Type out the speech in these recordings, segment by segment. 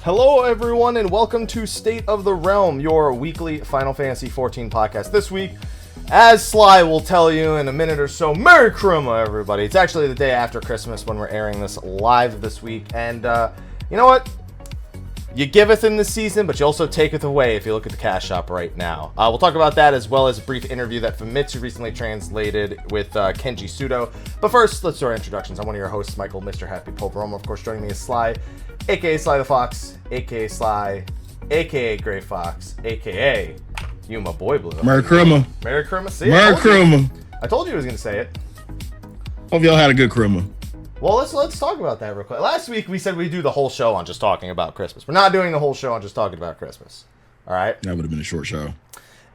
Hello everyone and welcome to State of the Realm, your weekly Final Fantasy XIV podcast. This week, as Sly will tell you in a minute or so, Merry Christmas everybody. It's actually the day after Christmas when we're airing this live this week, and you know what? You giveth in this season, but you also taketh away if you look at the cash shop right now. We'll talk about that as well as a brief interview that Famitsu recently translated with Kenji Sudo. But first, let's do our introductions. I'm one of your hosts, Michael, Mr. Happy Poperomo. Of course, joining me is Sly, a.k.a. Slythefox, a.k.a. Sly, a.k.a. Greyfox, a.k.a. You my boy blue. Merry Christmas. Merry Christmas. See, Merry Christmas. I told you I was going to say it. Hope y'all had a good Christmas. Well, let's talk about that real quick. Last week we said we'd do the whole show on just talking about Christmas. We're not doing the whole show on just talking about Christmas. All right? That would have been a short show.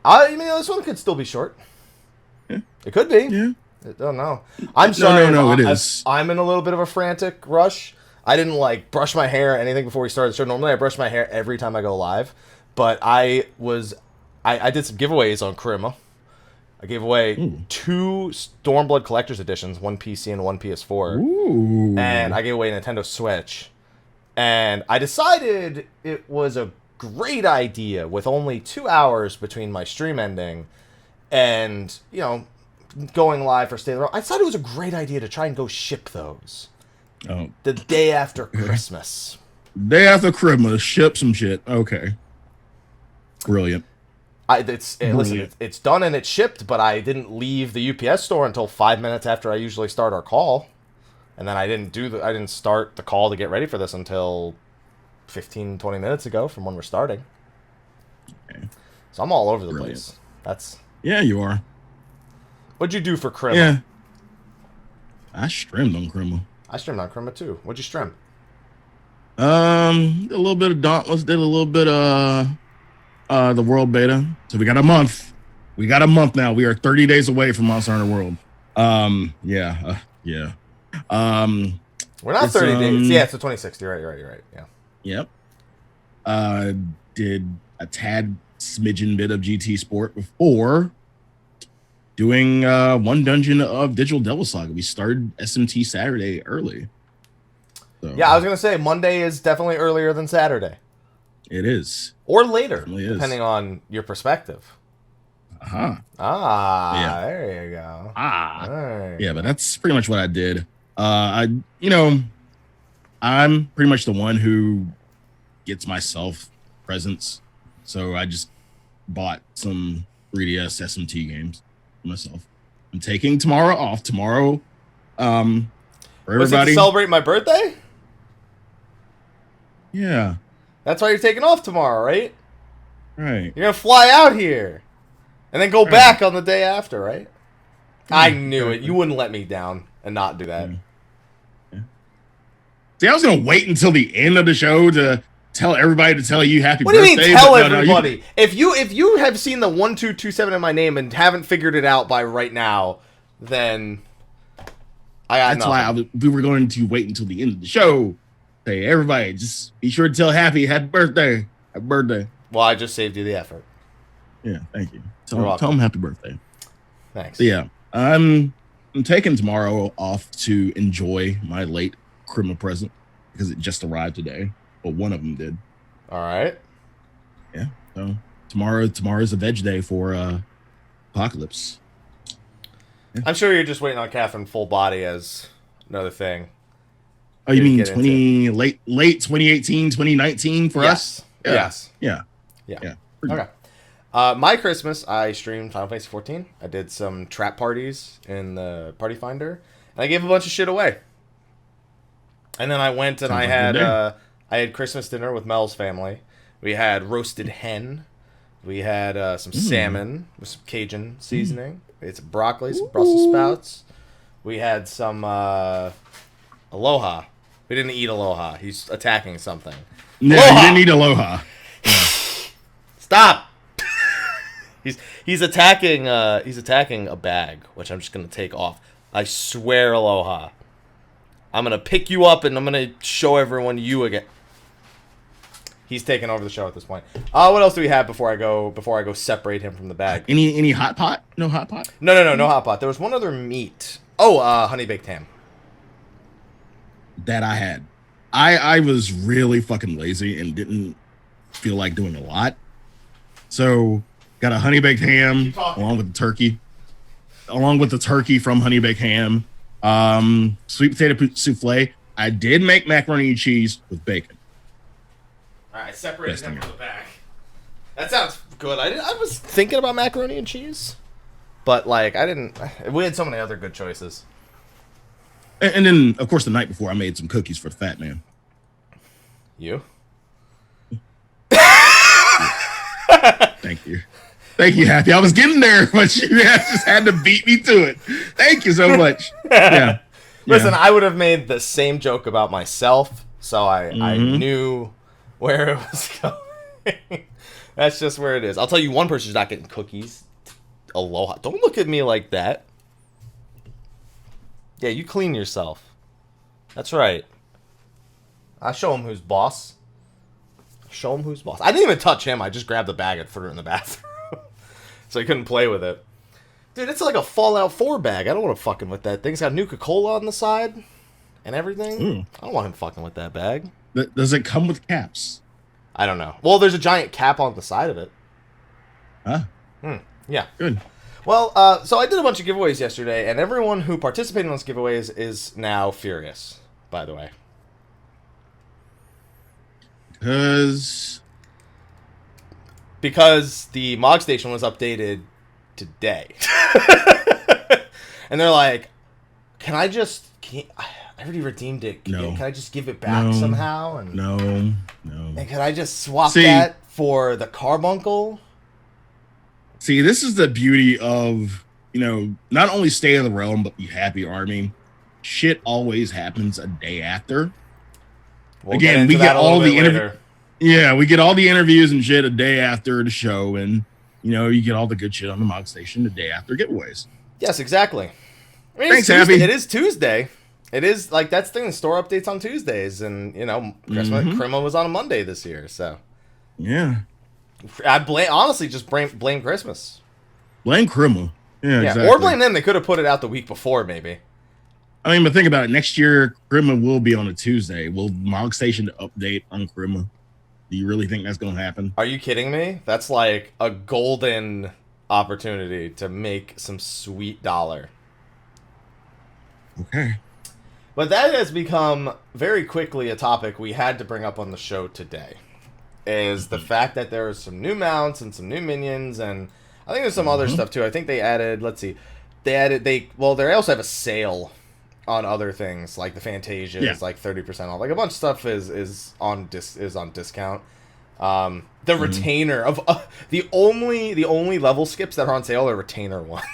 I mean, this one could still be short. Yeah. It could be. Yeah. I don't know. I'm sorry. No, it is. I'm in a little bit of a frantic rush. I didn't brush my hair or anything before we started the show. Normally I brush my hair every time I go live, but I did some giveaways on Krima. I gave away 2 Stormblood Collector's Editions, one PC and one PS4. Ooh. And I gave away a Nintendo Switch. And I decided it was a great idea with only 2 hours between my stream ending and, going live for State of the Realm. I thought it was a great idea to try and go ship those. Oh. The day after Christmas. Day after Christmas, ship some shit. Okay. Brilliant. It's done and it's shipped, but I didn't leave the UPS store until 5 minutes after I usually start our call, and then I didn't start the call to get ready for this until 15-20 minutes ago from when we're starting. Okay. So I'm all over the place. Yeah, you are. What'd you do for Krima? Yeah, I streamed on Krima. I streamed on Krima too. What'd you stream? Did a little bit of Dauntless. Did a little bit the World Beta. So we got a month. We got a month now. We are 30 days away from Monster Hunter World. Yeah. We're not 30 days. Yeah, it's the 26th. You're right. Yeah. Yep. Did a tad smidgen bit of GT Sport before doing one dungeon of Digital Devil Saga. We started SMT Saturday early. So, yeah, I was gonna say Monday is definitely earlier than Saturday. It is. Or later, it depending on your perspective. Uh-huh. Yeah. There you go. Right. Yeah, but that's pretty much what I did. I'm pretty much the one who gets myself presents. So I just bought some 3DS SMT games for myself. I'm taking tomorrow off. Tomorrow, for everybody. Was it to celebrate my birthday? Yeah. That's why you're taking off tomorrow, right? Right. You're going to fly out here and then go back on the day after, right? I knew it. You wouldn't let me down and not do that. Yeah. See, I was going to wait until the end of the show to tell everybody to tell you happy birthday. What do you mean tell everybody? No, if you have seen the 1227 in my name and haven't figured it out by right now, then I got That's nothing. why we were going to wait until the end of the show. Hey, everybody, just be sure to tell happy birthday. Happy birthday. Well, I just saved you the effort. Yeah, thank you. Tell him happy birthday. Thanks. So, yeah, I'm taking tomorrow off to enjoy my late Krima present because it just arrived today. Well, one of them did. All right. Yeah. So tomorrow's a veg day for Apocalypse. Yeah. I'm sure you're just waiting on Catherine full body as another thing. Oh, you mean late 2018, 2019 for us? Yeah. Yes. Yeah. Okay. My Christmas, I streamed Final Fantasy XIV. I did some trap parties in the Party Finder, and I gave a bunch of shit away. And then I went and I had Christmas dinner with Mel's family. We had roasted hen. We had some salmon with some Cajun seasoning. We had some broccoli, some Brussels sprouts. We had some Aloha. We didn't eat Aloha. He's attacking something. No, Aloha! You didn't eat Aloha. Yeah. Stop. He's attacking a bag, which I'm just gonna take off. I swear, Aloha. I'm gonna pick you up and I'm gonna show everyone you again. He's taking over the show at this point. What else do we have before I go separate him from the bag? Any hot pot? No hot pot? No hot pot. There was one other meat. Oh, honey baked ham. That I had. I was really fucking lazy and didn't feel like doing a lot. So got a honey baked ham along with the turkey from honey baked ham. Sweet potato souffle. I did make macaroni and cheese with bacon. All right, separate them from the back. That sounds good. I was thinking about macaroni and cheese, but like I didn't. We had so many other good choices. And then, of course, the night before, I made some cookies for the fat man. You? Thank you. Thank you, Happy. I was getting there, but you just had to beat me to it. Thank you so much. Yeah. Listen, I would have made the same joke about myself, so I knew where it was going. That's just where it is. I'll tell you one person's not getting cookies. Aloha. Don't look at me like that. Yeah, you clean yourself. That's right. I show him who's boss. Show him who's boss. I didn't even touch him. I just grabbed the bag and threw it in the bathroom. So he couldn't play with it. Dude, it's like a Fallout 4 bag. I don't want to fucking with that thing. It's got Nuka-Cola on the side and everything. I don't want him fucking with that bag. Does it come with caps? I don't know. Well, there's a giant cap on the side of it. Huh? Yeah. Good. Well, so I did a bunch of giveaways yesterday, and everyone who participated in those giveaways is now furious, by the way. Because the Mog Station was updated today. And they're like, I already redeemed it. Can I just give it back somehow? And No. And can I just swap that for the carbuncle? See, this is the beauty of, not only Stay in the Realm, but the Happy Army. Shit always happens a day after. We get all the interviews. Yeah, we get all the interviews and shit a day after the show, and you get all the good shit on the Mog Station the day after giveaways. Yes, exactly. I mean, Thanks, Happy. It is Tuesday. It is like that's the thing. The store updates on Tuesdays, and Christmas was on a Monday this year, so yeah. I honestly just blame Christmas. Blame Krima. Yeah, exactly. Or blame them. They could have put it out the week before, maybe. I mean, but think about it. Next year, Krima will be on a Tuesday. Will Mog Station update on Krima? Do you really think that's going to happen? Are you kidding me? That's like a golden opportunity to make some sweet dollar. Okay. But that has become very quickly a topic we had to bring up on the show today. Is the fact that there are some new mounts and some new minions, and I think there's some other stuff too. I think they added, they also have a sale on other things like the Fantasia is like 30% off. Like a bunch of stuff is on discount. The retainer of the only level skips that are on sale are retainer ones.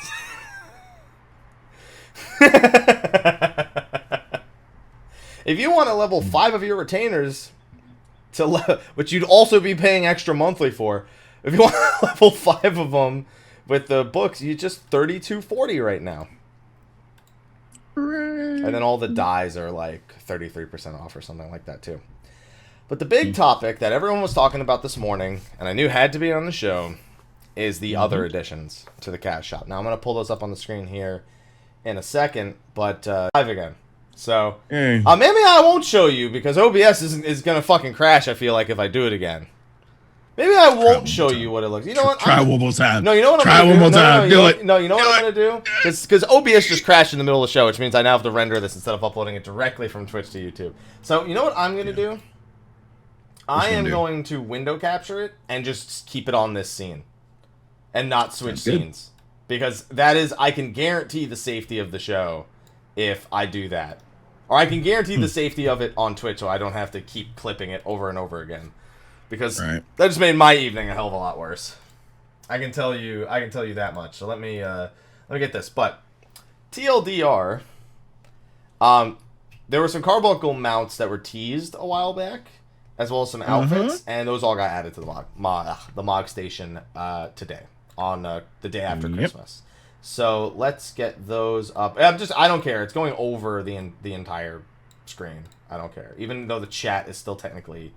If you want to level 5 of your retainers which you'd also be paying extra monthly for, if you want to level 5 of them with the books, you just $32.40 right now. And then all the dyes are like 33% off or something like that too. But the big topic that everyone was talking about this morning, and I knew had to be on the show, is the other additions to the cash shop. Now I'm going to pull those up on the screen here in a second, but live again. So maybe I won't show you because OBS is going to fucking crash, I feel like, if I do it again. Maybe I won't show you what it looks. You know what? Try one more time. No, you know what I'm going to do? Try one more time. Do it. No, you know what I'm going to do? Because OBS just crashed in the middle of the show, which means I now have to render this instead of uploading it directly from Twitch to YouTube. So, you know what I'm going to do? I am going to window capture it and just keep it on this scene. And not switch scenes. Because that is, I can guarantee the safety of the show if I do that. Or I can guarantee the safety of it on Twitch so I don't have to keep clipping it over and over again. Because that just made my evening a hell of a lot worse. I can tell you that much. So let me get this. But TLDR, there were some carbuncle mounts that were teased a while back, as well as some outfits, and those all got added to the Mog Station today on the day after Christmas. So let's get those up. I don't care. It's going over the entire screen. I don't care, even though the chat is still technically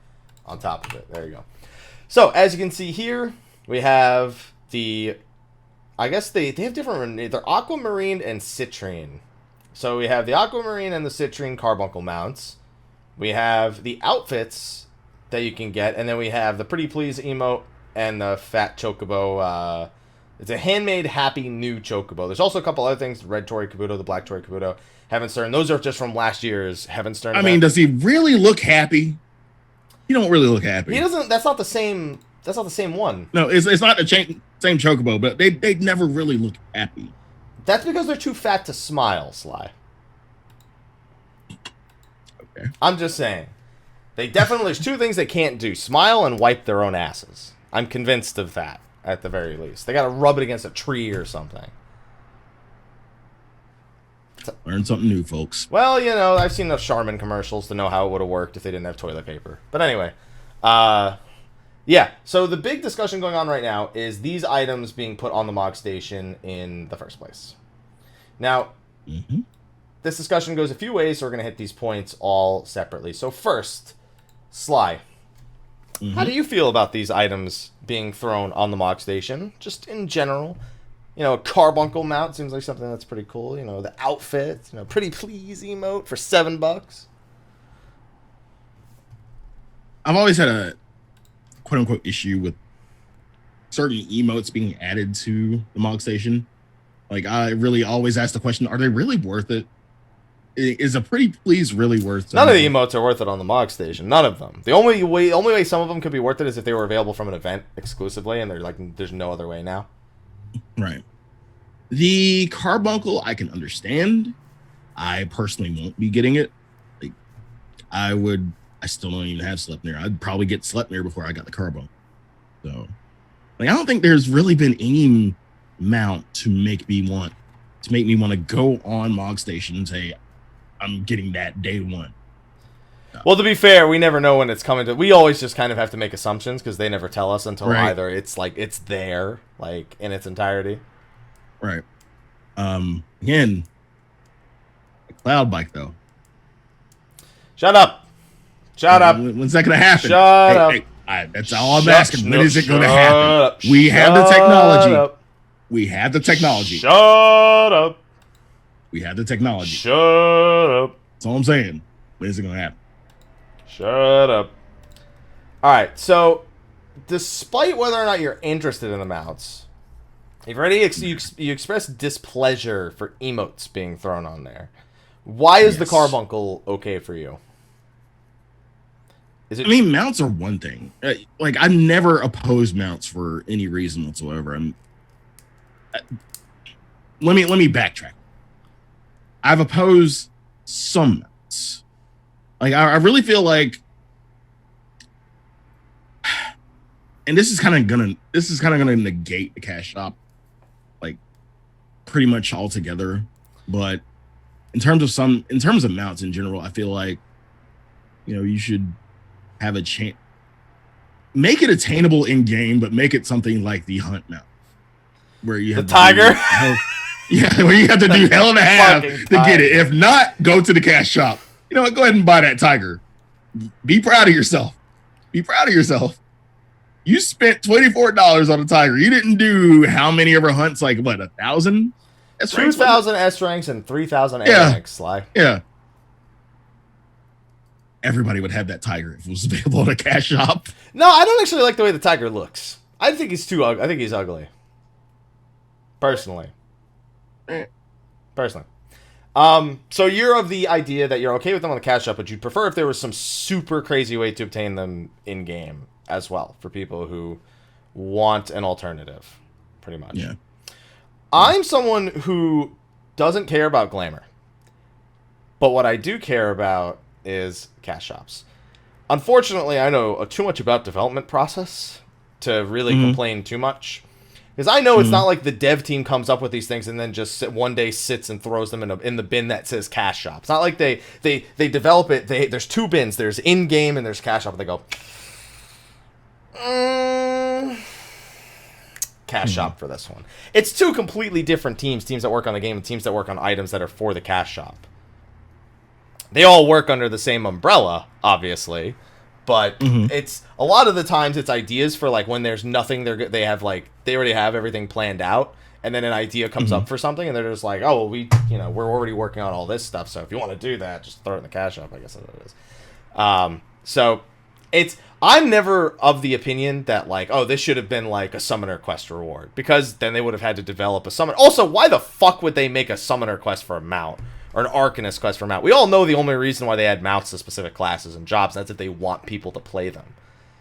on top of it. There you go. So as you can see here, we have I guess they have different. They're aquamarine and citrine. So we have the aquamarine and the citrine carbuncle mounts. We have the outfits that you can get, and then we have the Pretty Please emote and the Fat Chocobo. It's a handmade happy new Chocobo. There's also a couple other things, the Red Tory Kabuto, the Black Tory Kabuto, Heaven Stern. Those are just from last year's Heaven Stern event. I mean, does he really look happy? He don't really look happy. He doesn't. That's not the same. That's not the same one. No, it's not the same Chocobo, but they never really look happy. That's because they're too fat to smile, Sly. Okay. I'm just saying. There's two things they can't do. Smile and wipe their own asses. I'm convinced of that, at the very least. They gotta rub it against a tree or something. Learn something new, folks. Well, I've seen enough Charmin commercials to know how it would have worked if they didn't have toilet paper. But anyway, yeah. So the big discussion going on right now is these items being put on the Mog Station in the first place. Now, this discussion goes a few ways, so we're going to hit these points all separately. So first, Sly, how do you feel about these items being thrown on the Mog Station, just in general? A carbuncle mount seems like something that's pretty cool. The outfit, Pretty Please emote for $7. I've always had a quote-unquote issue with certain emotes being added to the Mog Station. Like, I really always ask the question, are they really worth it? Is a Pretty Please really worth it? None of the emotes are worth it on the Mog Station. None of them. The only way some of them could be worth it is if they were available from an event exclusively, and they're like, there's no other way now. Right. The carbuncle, I can understand. I personally won't be getting it. Like, I still don't even have Sleipnir. I'd probably get Sleipnir before I got the carbuncle. So, I don't think there's really been any mount to make me want to go on Mog Station and say, I'm getting that day one. No. Well, to be fair, we never know when it's coming to. We always just kind of have to make assumptions because they never tell us until either it's there, in its entirety. Right. Again, a cloud bike though. Shut up. When's that gonna happen? Shut up. That's all I'm asking. When is it gonna happen? We have the technology. We have the technology. Shut up. We have the technology. Shut up. That's all I'm saying. When is it gonna happen? Shut up. All right. So, despite whether or not you're interested in the mounts, you've already you expressed displeasure for emotes being thrown on there. Why is the carbuncle okay for you? Mounts are one thing. I've never opposed mounts for any reason whatsoever. Let me backtrack. I've opposed some mounts. I really feel like, and this is kind of gonna negate the cash shop, pretty much altogether. But in terms of mounts in general, I feel like, you should have a chance, make it attainable in game, but make it something like the hunt mount, where you have the tiger. Where you have to do hell and a half to get it. If not, go to the cash shop. You know what? Go ahead and buy that tiger. Be proud of yourself. Be proud of yourself. You spent $24 on a tiger. You didn't do how many ever hunts? 1,000? 2,000 S ranks and 3,000 A ranks, Sly. Yeah. Everybody would have that tiger if it was available at a cash shop. No, I don't actually like the way the tiger looks. I think he's too ugly. I think he's ugly. Personally. So you're of the idea that you're okay with them on the cash shop, but you'd prefer if there was some super crazy way to obtain them in game as well for people who want an alternative, pretty much. Yeah. I'm someone who doesn't care about glamour, but what I do care about is cash shops. Unfortunately, I know too much about development process to really complain too much. Because I know it's not like the dev team comes up with these things and then just one day sits and throws them in the bin that says cash shop. It's not like they develop it. There's two bins. There's in-game and there's cash shop. And they go, cash shop for this one. It's two completely different teams that work on the game and teams that work on items that are for the cash shop. They all work under the same umbrella, obviously. But it's a lot of the times it's ideas for when there's nothing they already have everything planned out, and then an idea comes up for something and they're just like, oh well, we're already working on all this stuff, so if you want to do that, just throw it in the cash shop, I guess that's what it is. So I'm never of the opinion that like, oh, this should have been like a summoner quest reward, because then they would have had to develop a summon. Also, why the fuck would they make a summoner quest for a mount or an arcanist quest for a mount? We all know the only reason why they add mounts to specific classes and jobs, and that's if they want people to play them.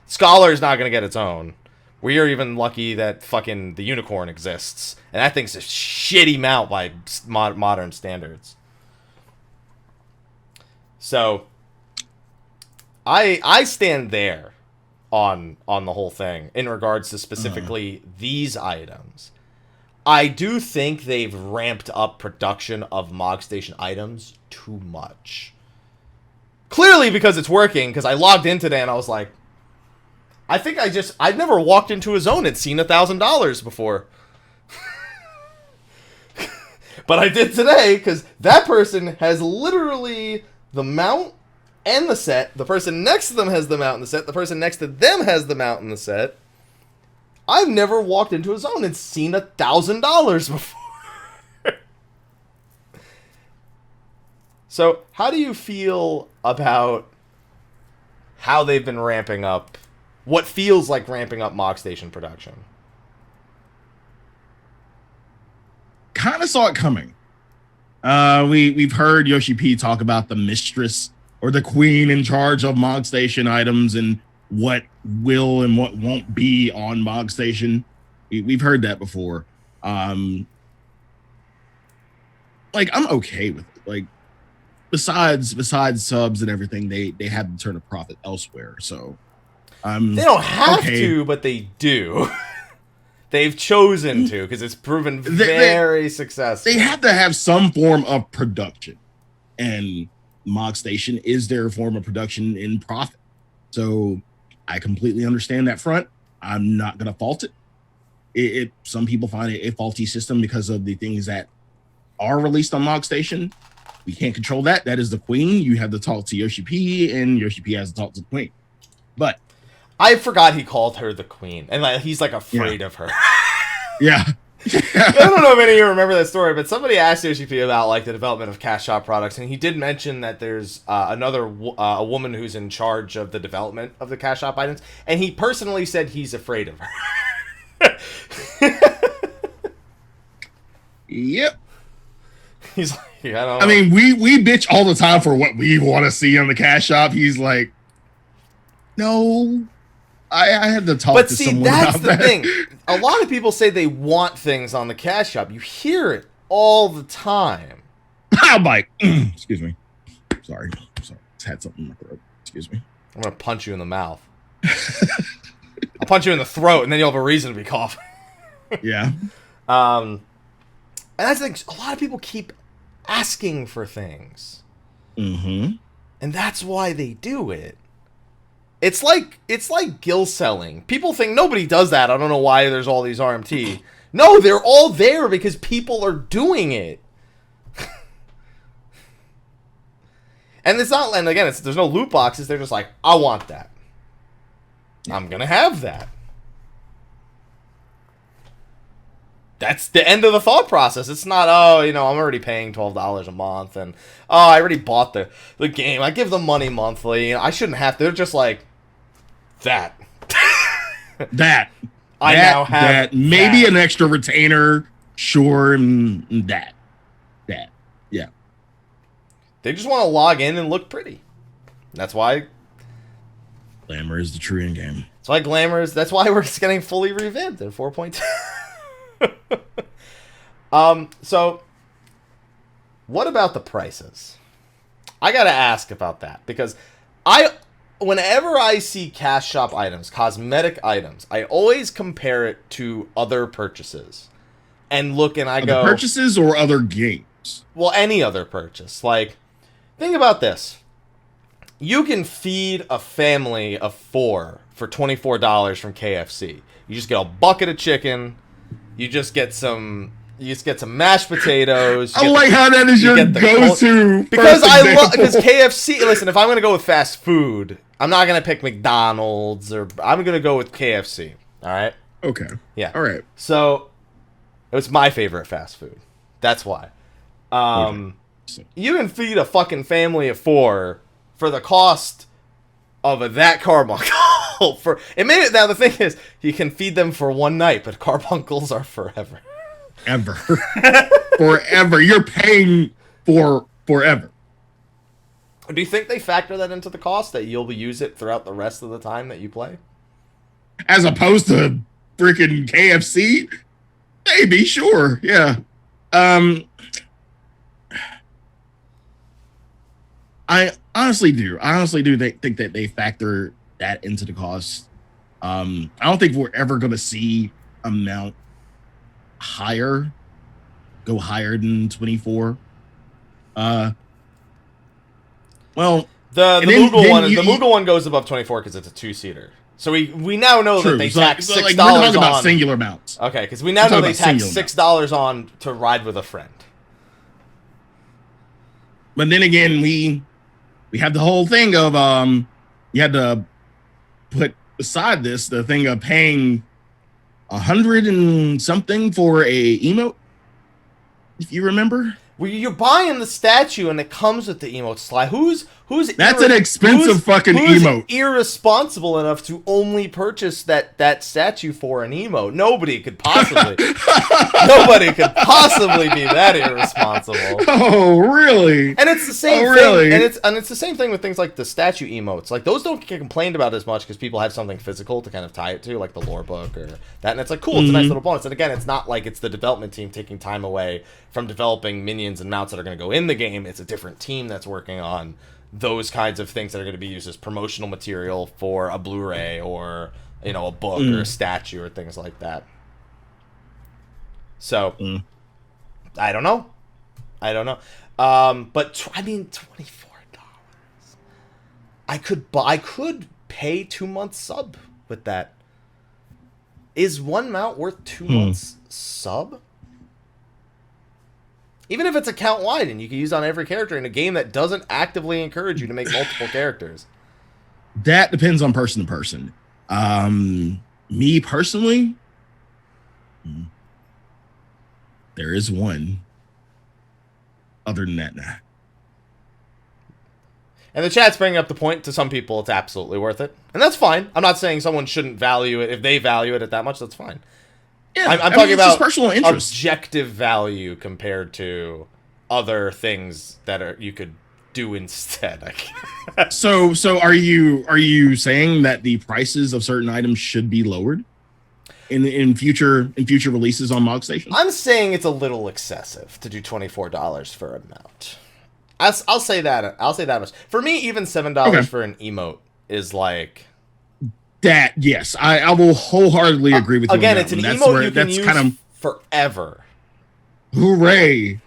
Scholar is not going to get its own. We are even lucky that fucking the unicorn exists, and that thing's a shitty mount by modern standards. So I stand there on the whole thing in regards to specifically these items. I do think they've ramped up production of Mog Station items too much. Clearly because it's working, because I logged in today and I was like, I've never walked into a zone and seen $1,000 before. But I did today, because that person has literally the mount and the set. The person next to them has the mount and the set. The person next to them has the mount and the set. I've never walked into a zone and seen $1,000 before. So, how do you feel about how they've been ramping up what feels like ramping up Mog Station production? Kind of saw it coming. We've heard Yoshi P talk about the mistress or the queen in charge of Mog Station items and what will and what won't be on Mog Station. We've heard that before. Like, I'm okay with it. Like, besides subs and everything, they have to turn a profit elsewhere. So they don't have to, but they do. They've chosen to, because it's proven very successful. They have to have some form of production, and Mog Station is their form of production in profit. So I completely understand that front. I'm not gonna fault it. Some people find it a faulty system because of the things that are released on Mog Station. We can't control that. That is the queen. You have to talk to Yoshi P, and Yoshi P has to talk to the queen. But I forgot he called her the queen, and like he's like afraid of her. Yeah. I don't know if any of you remember that story, but somebody asked Yoshi P about like the development of cash shop products, and he did mention that there's a woman who's in charge of the development of the cash shop items, and he personally said he's afraid of her. Yep. He's like, I don't know. I mean, we bitch all the time for what we want to see on the cash shop. He's like, no. I had to talk to someone about that. But see, that's the thing. A lot of people say they want things on the cash shop. You hear it all the time. I'm like, excuse me. Sorry. Just had something in my throat. Excuse me. I'm going to punch you in the mouth. I'll punch you in the throat, and then you'll have a reason to be coughing. Yeah. And that's the thing. A lot of people keep asking for things. Mm-hmm. And that's why they do it. It's like gill selling. People think nobody does that. I don't know why there's all these RMT. No, they're all there because people are doing it. And it's not, and again, there's no loot boxes. They're just like, I want that. I'm gonna have that. That's the end of the thought process. It's not, I'm already paying $12 a month, and I already bought the game. I give them money monthly. I shouldn't have to. They're just like, that. I now have that. Maybe an extra retainer. Sure. That. Yeah. They just want to log in and look pretty. That's why Glamour is the true end game. That's why Glamour is. That's why we're getting fully revamped in 4.2. So what about the prices? I gotta ask about that, because whenever I see cash shop items, cosmetic items, I always compare it to other purchases and look, and I go, purchases or other games? Well, any other purchase. Like, think about this. You can feed a family of 4 for $24 from KFC. You just get a bucket of chicken. You just get some mashed potatoes. I like how that is your go-to. Because KFC. Listen, if I'm gonna go with fast food, I'm not gonna pick McDonald's, or I'm gonna go with KFC. All right. Okay. Yeah. All right. So it was my favorite fast food. That's why. You can feed a fucking family of 4 for the cost of that carbuncle. For it made it. Now the thing is, you can feed them for one night, but carbuncles are forever. Ever. Forever. You're paying for forever. Do you think they factor that into the cost, that you'll use it throughout the rest of the time that you play? As opposed to freaking KFC? Maybe, sure, yeah. I honestly do. Think that they factor that into the cost. I don't think we're ever going to see amount go higher than 24. Well, the Moogle one goes above 24 because it's a 2-seater. So we now know that they tax $6 we're talking about on singular amounts. Okay, because we now know they tax $6 on to ride with a friend. But then again, we have the whole thing of you had to put beside this the thing of paying 100 and something for a emote, if you remember. Well, you're buying the statue and it comes with the emote, Sly. Who's that's an expensive fucking emote. Irresponsible enough to only purchase that statue for an emote? Nobody could possibly. Nobody could possibly be that irresponsible. Oh, really? And it's the same thing. Really? And it's the same thing with things like the statue emotes. Like those don't get complained about as much because people have something physical to kind of tie it to, like the lore book or that. And it's like, cool, it's a nice little bonus. And again, it's not like it's the development team taking time away from developing minions and mounts that are going to go in the game. It's a different team that's working on those kinds of things that are going to be used as promotional material for a Blu-ray or, you know, a book or a statue or things like that. So, I don't know. But I mean, $24. I could pay 2 months sub with that. Is one mount worth 2 months sub? Even if it's account wide and you can use on every character in a game that doesn't actively encourage you to make multiple characters. That depends on person to person. Me personally, there is one. Other than that, nah. And the chat's bringing up the point, to some people it's absolutely worth it. And that's fine. I'm not saying someone shouldn't value it. If they value it at that much, that's fine. Yeah, I'm talking about personal interest. Objective value compared to other things that you could do instead. So are you saying that the prices of certain items should be lowered in future releases on Mog Station? I'm saying it's a little excessive to do $24 for a mount. I'll say that. I'll say that much. For me, even $7 for an emote is like. That, yes, I will wholeheartedly agree with you. Again, it's an emote you can use forever. Hooray.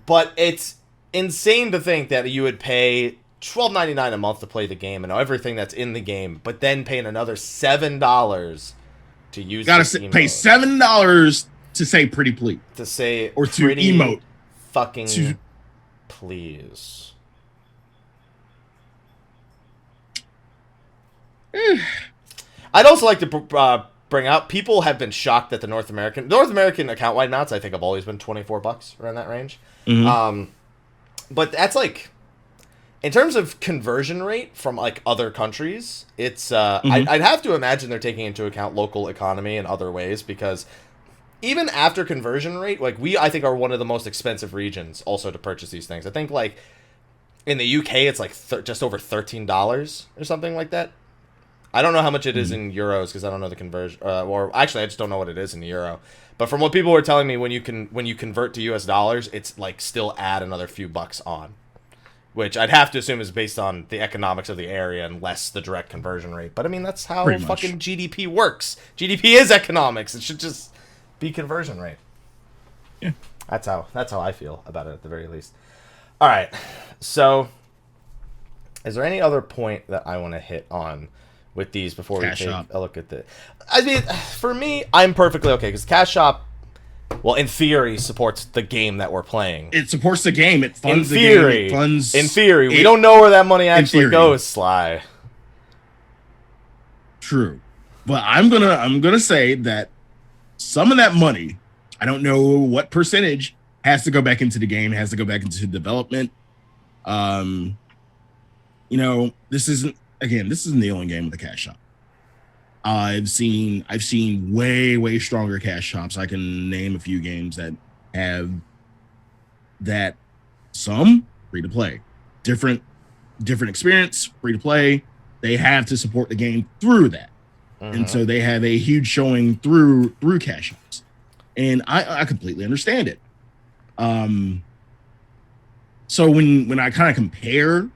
But it's insane to think that you would pay $12.99 a month to play the game and everything that's in the game, but then paying another $7 to use. Gotta pay $7 to say pretty please. To say or to emote. Fucking please. I'd also like to bring out, people have been shocked that the North American account-wide mounts, I think, have always been $24 around that range. But that's like, in terms of conversion rate from like other countries, it's I'd have to imagine they're taking into account local economy and other ways, because even after conversion rate, like I think are one of the most expensive regions also to purchase these things. I think like in the UK it's like just over $13 or something like that. I don't know how much it is in euros because I don't know the conversion. Or actually, I just don't know what it is in the euro. But from what people were telling me, when you convert to US dollars, it's like still add another few bucks on, which I'd have to assume is based on the economics of the area and less the direct conversion rate. But I mean, that's how fucking GDP works. GDP is economics. It should just be conversion rate. Yeah, that's how I feel about it at the very least. All right, so is there any other point that I want to hit on with these before we take a look at the... I mean, for me, I'm perfectly okay, because Cash Shop, well, in theory, supports the game that we're playing. It supports the game. It funds the game. It funds... In theory. We don't know where that money actually goes, Sly. True. But I'm gonna say that some of that money, I don't know what percentage, has to go back into the game, has to go back into development. this isn't the only game with a cash shop. I've seen way stronger cash shops. I can name a few games that have that. Some free to play, different experience, free to play. They have to support the game through that, and so they have a huge showing through cash shops, and I completely understand it. So when I kind of compare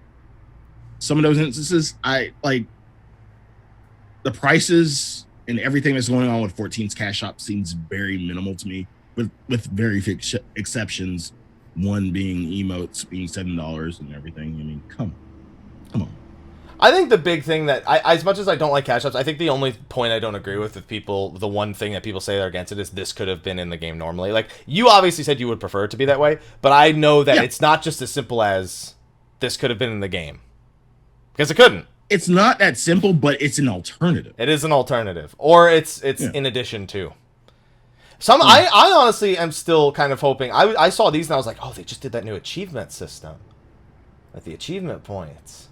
some of those instances, I like the prices and everything that's going on with 14's cash shop seems very minimal to me, with very few exceptions. One being emotes being $7 and everything. I mean, come on. I think the big thing that as much as I don't like cash shops, I think the only point I don't agree with people, the one thing that people say they're against it is this could have been in the game normally. Like, you obviously said you would prefer it to be that way, but I know that it's not just as simple as this could have been in the game, because it couldn't. It's not that simple, but it's an alternative. It is an alternative, or it's in addition to. I honestly am still kind of hoping. I saw these and I was like, oh, they just did that new achievement system. Like the achievement points.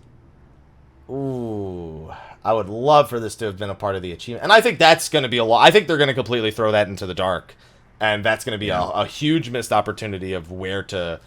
Ooh, I would love for this to have been a part of the achievement. And I think that's going to be a lot. I think they're going to completely throw that into the dark. And that's going to be a huge missed opportunity of where to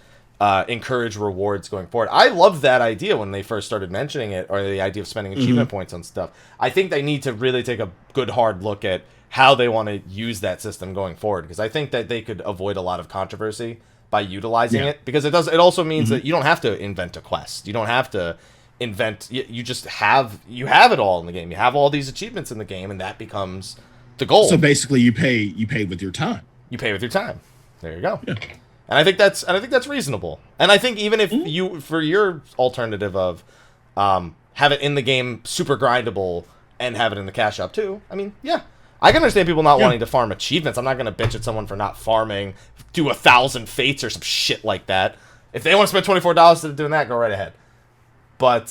encourage rewards going forward. I loved that idea when they first started mentioning it, or the idea of spending achievement points on stuff. I think they need to really take a good hard look at how they want to use that system going forward, because I think that they could avoid a lot of controversy by utilizing it, because it also means that you don't have to invent a quest. You don't have to invent, you just have it all in the game. You have all these achievements in the game, and that becomes the goal. So basically you pay with your time. You pay with your time. There you go. Yeah. And I think that's reasonable. And I think even if you, for your alternative of have it in the game super grindable and have it in the cash shop too, I mean, yeah. I can understand people not wanting to farm achievements. I'm not going to bitch at someone for not farming, do 1,000 fates or some shit like that. If they want to spend $24 to doing that, go right ahead. But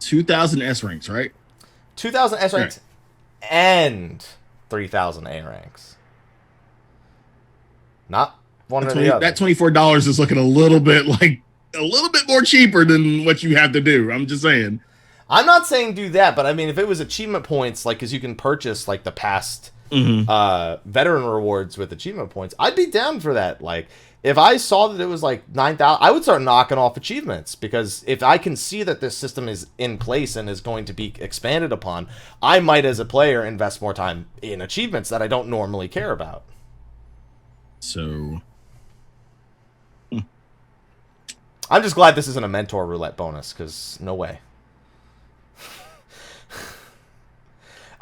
2,000 S ranks, right? 2,000 S ranks and 3,000 A ranks. Not one or the other. That $24 is looking a little bit more cheaper than what you have to do. I'm just saying. I'm not saying do that, but I mean, if it was achievement points, like, because you can purchase, like, the past veteran rewards with achievement points, I'd be down for that. Like, if I saw that it was, like, 9,000, I would start knocking off achievements, because if I can see that this system is in place and is going to be expanded upon, I might, as a player, invest more time in achievements that I don't normally care about. So... I'm just glad this isn't a mentor roulette bonus, because no way.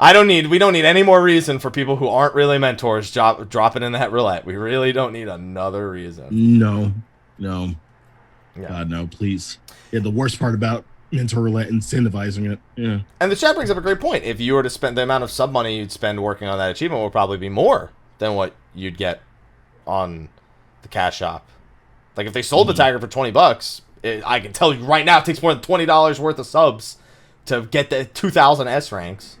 We don't need any more reason for people who aren't really mentors dropping in that roulette. We really don't need another reason. No. Yeah. God, no, please. Yeah, the worst part about mentor roulette, incentivizing it. Yeah. And the chat brings up a great point. If you were to spend the amount of sub money you'd spend working on that achievement, would probably be more than what you'd get on the cash shop. Like, if they sold the Tiger for $20, I can tell you right now it takes more than $20 worth of subs to get the 2,000 S ranks.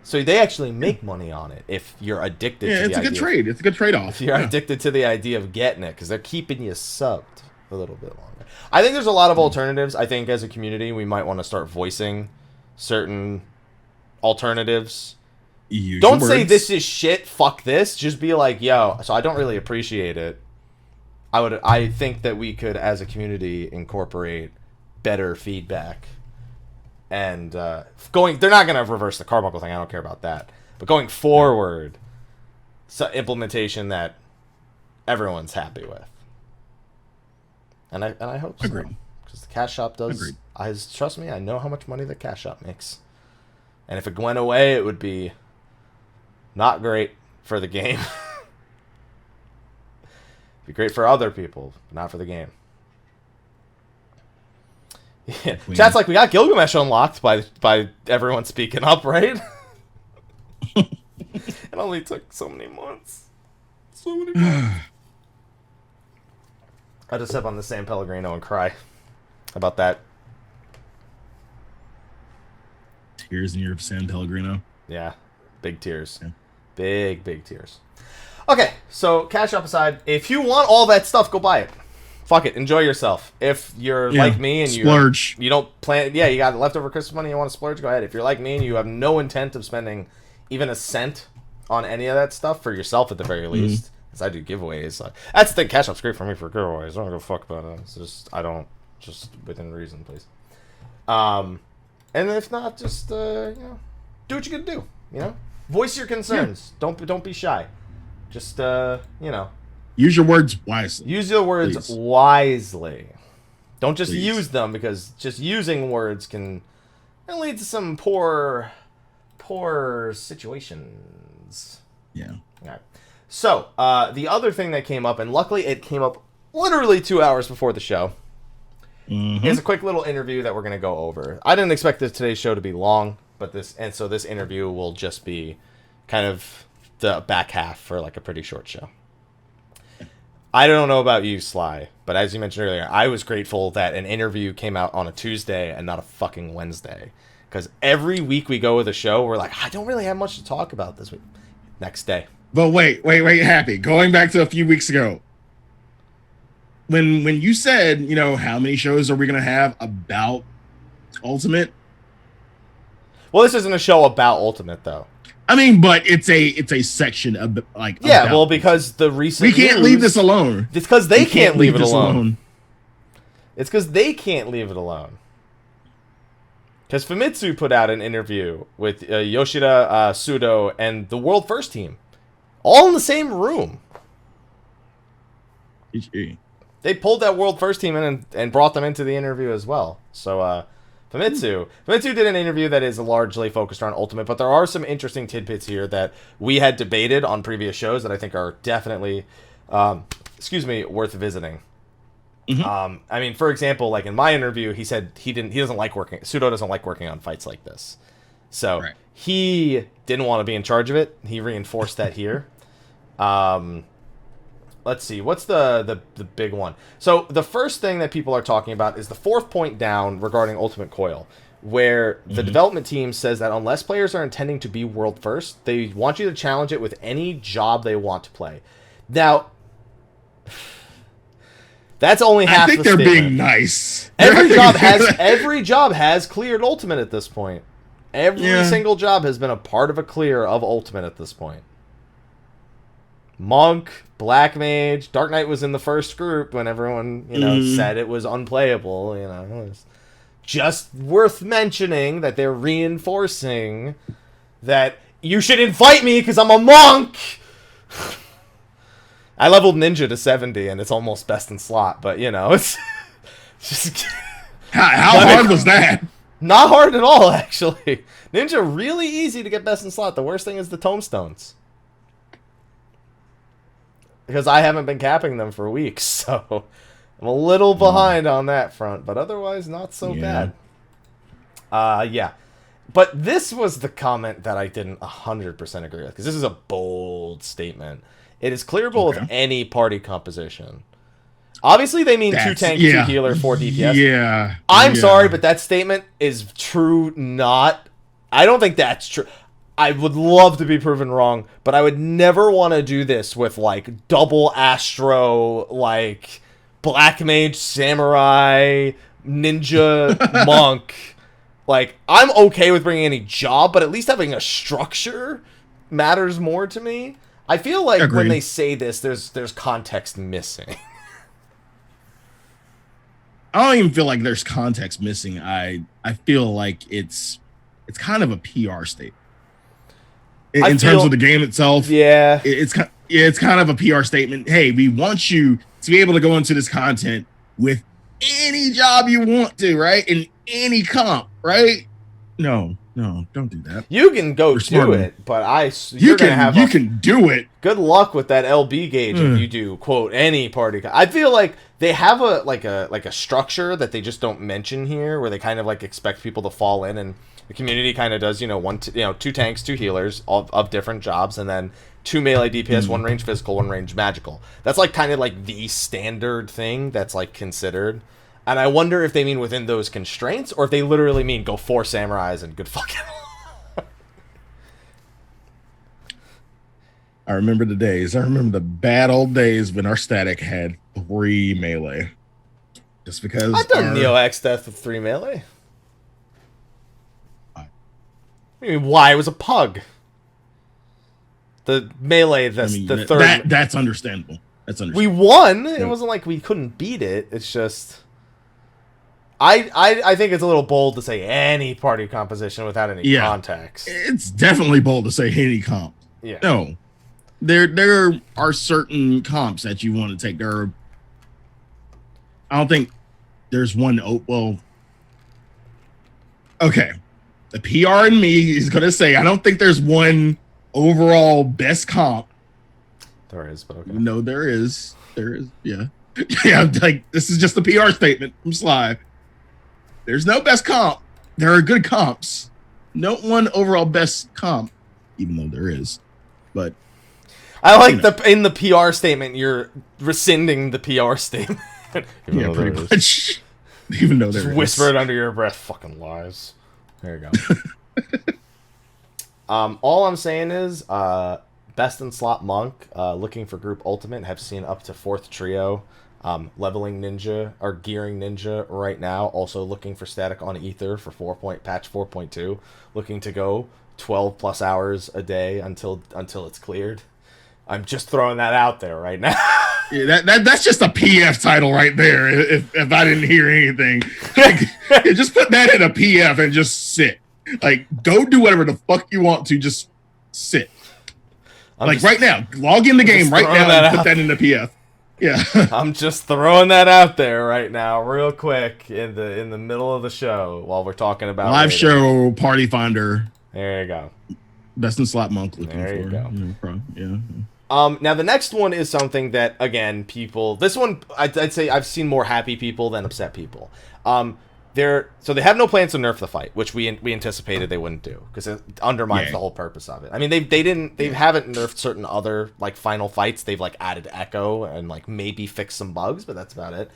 So they actually make money on it if you're addicted to the idea. Yeah, it's a good trade. It's a good trade-off. If you're addicted to the idea of getting it, because they're keeping you subbed a little bit longer. I think there's a lot of alternatives. I think as a community, we might want to start voicing certain alternatives. Don't say this is shit, fuck this. Just be like, yo, so I don't really appreciate it. I think that we could, as a community, incorporate better feedback. And they're not going to reverse the carbuncle thing. I don't care about that. But going forward, implementation that everyone's happy with. And I hope so. Agreed. Because the cash shop does. Agreed. Trust me, I know how much money the cash shop makes. And if it went away, it would be not great for the game. It'd be great for other people, but not for the game. Yeah. Chat's like, we got Gilgamesh unlocked by everyone speaking up, right? It only took so many months. So many months. I just step on the San Pellegrino and cry about that. Tears in your San Pellegrino? Yeah. Big tears. Yeah. Big tears. Okay, so cash up aside, if you want all that stuff, go buy it. fuck it, enjoy yourself. If you're like me and splurge. you don't plan, you got leftover Christmas money, you want to splurge, go ahead. If you're like me and you have no intent of spending even a cent on any of that stuff for yourself at the very least, because I do giveaways. That's the thing, Cash App's great for me for giveaways. I don't give a fuck about it. It's just, I don't, just within reason, please. And if not, just, do what you gotta do, Voice your concerns. Yeah. Don't be shy. Just, use your words wisely. Use your words wisely. Don't just use them, because just using words can lead to some poor situations. Yeah. All right. So, the other thing that came up, and luckily it came up literally 2 hours before the show, is a quick little interview that we're going to go over. I didn't expect today's show to be long, so this interview will just be kind of the back half for like a pretty short show. I don't know about you, Sly, but as you mentioned earlier, I was grateful that an interview came out on a Tuesday and not a fucking Wednesday. Because every week we go with a show, we're like, I don't really have much to talk about this week. Next day. But wait, Happy. Going back to a few weeks ago, when you said, how many shows are we going to have about Ultimate? Well, this isn't a show about Ultimate, though. I mean, but it's a section of because the recent we can't leave this alone. It's because they can't leave it alone. It's because they can't leave it alone. Because Famitsu put out an interview with Yoshida, Sudo, and the World First Team, all in the same room. They pulled that World First Team in and brought them into the interview as well. So Famitsu did an interview that is largely focused on Ultimate, but there are some interesting tidbits here that we had debated on previous shows that I think are definitely, worth visiting. I mean, for example, like in my interview, he said Sudo doesn't like working on fights like this. So he didn't want to be in charge of it. He reinforced that here. Let's see, what's the big one? So the first thing that people are talking about is the 4th point down regarding Ultimate Coil, where the development team says that unless players are intending to be world first, they want you to challenge it with any job they want to play. Now, that's only half the statement. I think they're being nice. Every job has cleared Ultimate at this point. Every single job has been a part of a clear of Ultimate at this point. Monk, Black Mage, Dark Knight was in the first group when everyone, said it was unplayable. It's just worth mentioning that they're reinforcing that you should invite me because I'm a monk. I leveled Ninja to 70 and it's almost best in slot, but it's just how hard was that? Not hard at all, actually. Ninja really easy to get best in slot. The worst thing is the tomestones. Because I haven't been capping them for weeks, so I'm a little behind on that front, but otherwise not so bad. But this was the comment that I didn't 100% agree with, because this is a bold statement. It is clearable of any party composition. Obviously, they mean 2 tank, 2 healer, 4 DPS. Yeah. I'm sorry, but that statement is true not... I don't think that's true. I would love to be proven wrong, but I would never want to do this with, like, double Astro, like, Black Mage, Samurai, Ninja, Monk. Like, I'm okay with bringing any job, but at least having a structure matters more to me. I feel like when they say this, there's context missing. I don't even feel like there's context missing. I feel like it's kind of a PR statement. In terms of the game itself, it's kind of a PR statement. Hey, we want you to be able to go into this content with any job you want to, right? In any comp, right? No, don't do that. You can go do it, but you can do it. Good luck with that LB gauge if you do quote any party. I feel like they have a structure that they just don't mention here, where they kind of like expect people to fall in, and the community kind of does 2 tanks, 2 healers of different jobs, and then 2 melee DPS, 1 range physical, 1 range magical. That's like kind of like the standard thing that's like considered. And I wonder if they mean within those constraints, or if they literally mean go 4 samurais and good fucking. I remember the days. I remember the bad old days when our static had 3 melee. Just because I've done Neo X Death with 3 melee. I mean, why? It was a pug. The melee, the third. That's understandable. We won. It wasn't like we couldn't beat it. It's just, I think it's a little bold to say any party composition without any context. It's definitely bold to say any comp. Yeah. No, there are certain comps that you want to take. I don't think there's one. Well, okay. The PR in me is gonna say I don't think there's one overall best comp. There is, but okay. No, there is. Yeah. Yeah, like, this is just a PR statement from Sly. There's no best comp. There are good comps. No one overall best comp, even though there is. But I like in the PR statement, you're rescinding the PR statement. Yeah, pretty much. Even though there is. Whisper it under your breath. Fucking lies. There you go. All I'm saying is, Best in Slot Monk, looking for group ultimate, have seen up to 4th trio, leveling ninja or gearing ninja right now. Also looking for static on ether for patch 4.2, looking to go 12 plus hours a day until it's cleared. I'm just throwing that out there right now. Yeah, that's just a PF title right there. If I didn't hear anything, like, just put that in a PF and just sit. Like, go do whatever the fuck you want to. Just sit. Right now, log in the game right now and put that in the PF. Yeah. I'm just throwing that out there right now, real quick, in the middle of the show while we're talking about live show Party Finder. There you go. Best in Slot Monk looking there you for. Go. Yeah. Now the next one is something that, again, people. This one I'd say I've seen more happy people than upset people. So they have no plans to nerf the fight, which we anticipated they wouldn't do because it undermines the whole purpose of it. I mean, they haven't nerfed certain other like final fights. They've like added echo and like maybe fixed some bugs, but that's about it.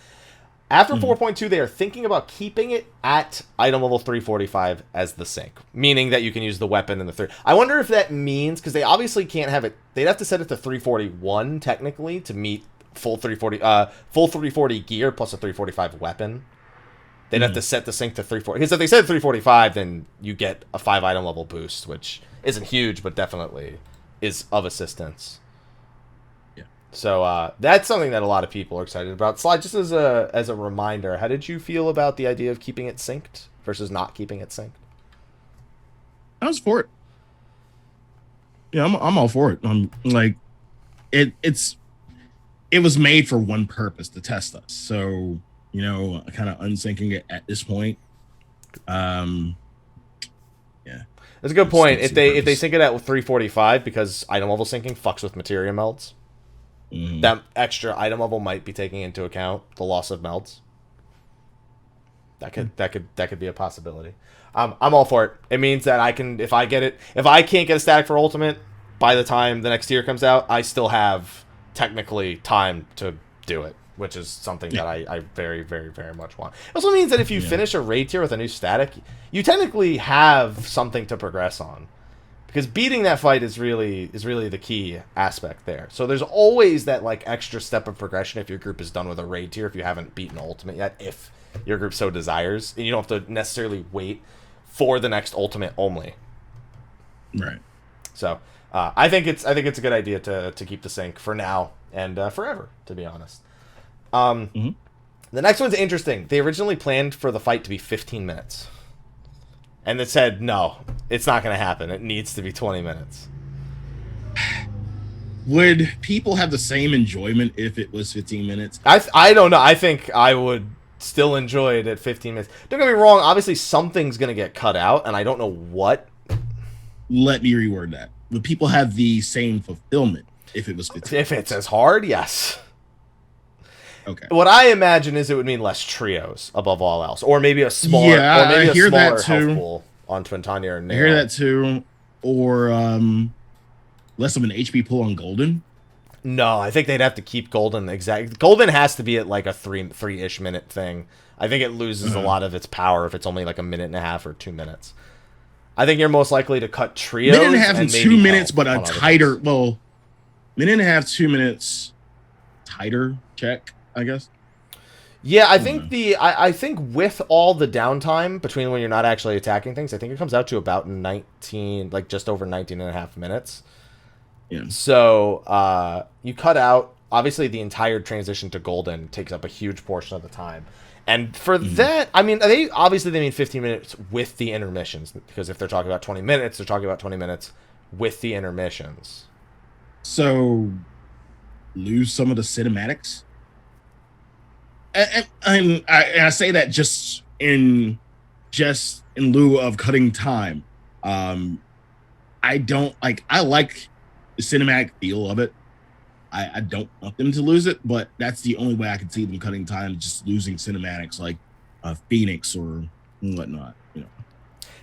After 4.2, they are thinking about keeping it at item level 345 as the sync, meaning that you can use the weapon in the third. I wonder if that means, because they obviously can't have it. They'd have to set it to 341 technically to meet full 340 gear plus a 345 weapon. They'd have to set the sync to 340. Because if they said 345, then you get a 5 item level boost, which isn't huge, but definitely is of assistance. Yeah. So that's something that a lot of people are excited about. Sly, just as a reminder, how did you feel about the idea of keeping it synced versus not keeping it synced? I was for it. Yeah, I'm all for it. I'm like, it was made for one purpose, to test us. So, kind of unsyncing it at this point. Yeah. That's a good point. If they sync it at 345, because item level syncing fucks with materia melts, that extra item level might be taking into account the loss of melts. That could be a possibility. I'm all for it. It means that if I can't get a static for ultimate by the time the next tier comes out, I still have technically time to do it, which is something that I very, very, very much want. It also means that if you finish a raid tier with a new static, you technically have something to progress on, because beating that fight is really the key aspect there. So there's always that like extra step of progression if your group is done with a raid tier, if you haven't beaten ultimate yet, if your group so desires, and you don't have to necessarily wait for the next ultimate only. Right. So I think it's a good idea to keep the sync for now and forever, to be honest. The next one's interesting. They originally planned for the fight to be 15 minutes. And it said, no, it's not going to happen. It needs to be 20 minutes. Would people have the same enjoyment if it was 15 minutes? I don't know. I think I would still enjoy it at 15 minutes. Don't get me wrong. Obviously, something's going to get cut out, and I don't know what. Let me reword that. Would people have the same fulfillment if it was 15 minutes? If it's as hard, yes. Okay. What I imagine is it would mean less trios above all else, or maybe a smaller, I hear that too. Health pool on Twintania or Nail. I hear that too, or less of an HP pool on Golden. No, I think they'd have to keep Golden exact. Golden has to be at like a three-ish minute thing. I think it loses a lot of its power if it's only like a minute and a half or 2 minutes. I think you're most likely to cut trios. Minute and a half and 2 minutes, but a tighter. Well, minute and a half, 2 minutes, tighter check. I guess. Yeah, I think I think with all the downtime between when you're not actually attacking things, I think it comes out to about 19, like just over 19 and a half minutes. Yeah. So you cut out, obviously the entire transition to Golden takes up a huge portion of the time. And for that, I mean, they mean 15 minutes with the intermissions, because if they're talking about 20 minutes, they're talking about 20 minutes with the intermissions. So lose some of the cinematics. And I say that just in lieu of cutting time. I don't like. I like the cinematic feel of it. I don't want them to lose it, but that's the only way I can see them cutting time, just losing cinematics like Phoenix or whatnot. You know,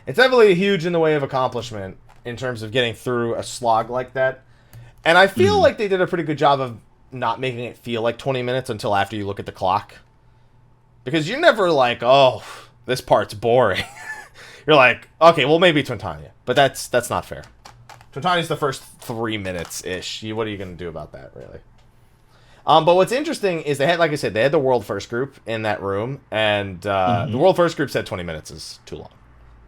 it's definitely huge in the way of accomplishment in terms of getting through a slog like that. And I feel like they did a pretty good job of not making it feel like 20 minutes until after you look at the clock. Because you're never like, oh, this part's boring. You're like, okay, well, maybe Twintania. But that's not fair. Twintania's the first 3 minutes-ish. What are you going to do about that, really? But what's interesting is they had, like I said, they had the World First group in that room. And the World First group said 20 minutes is too long.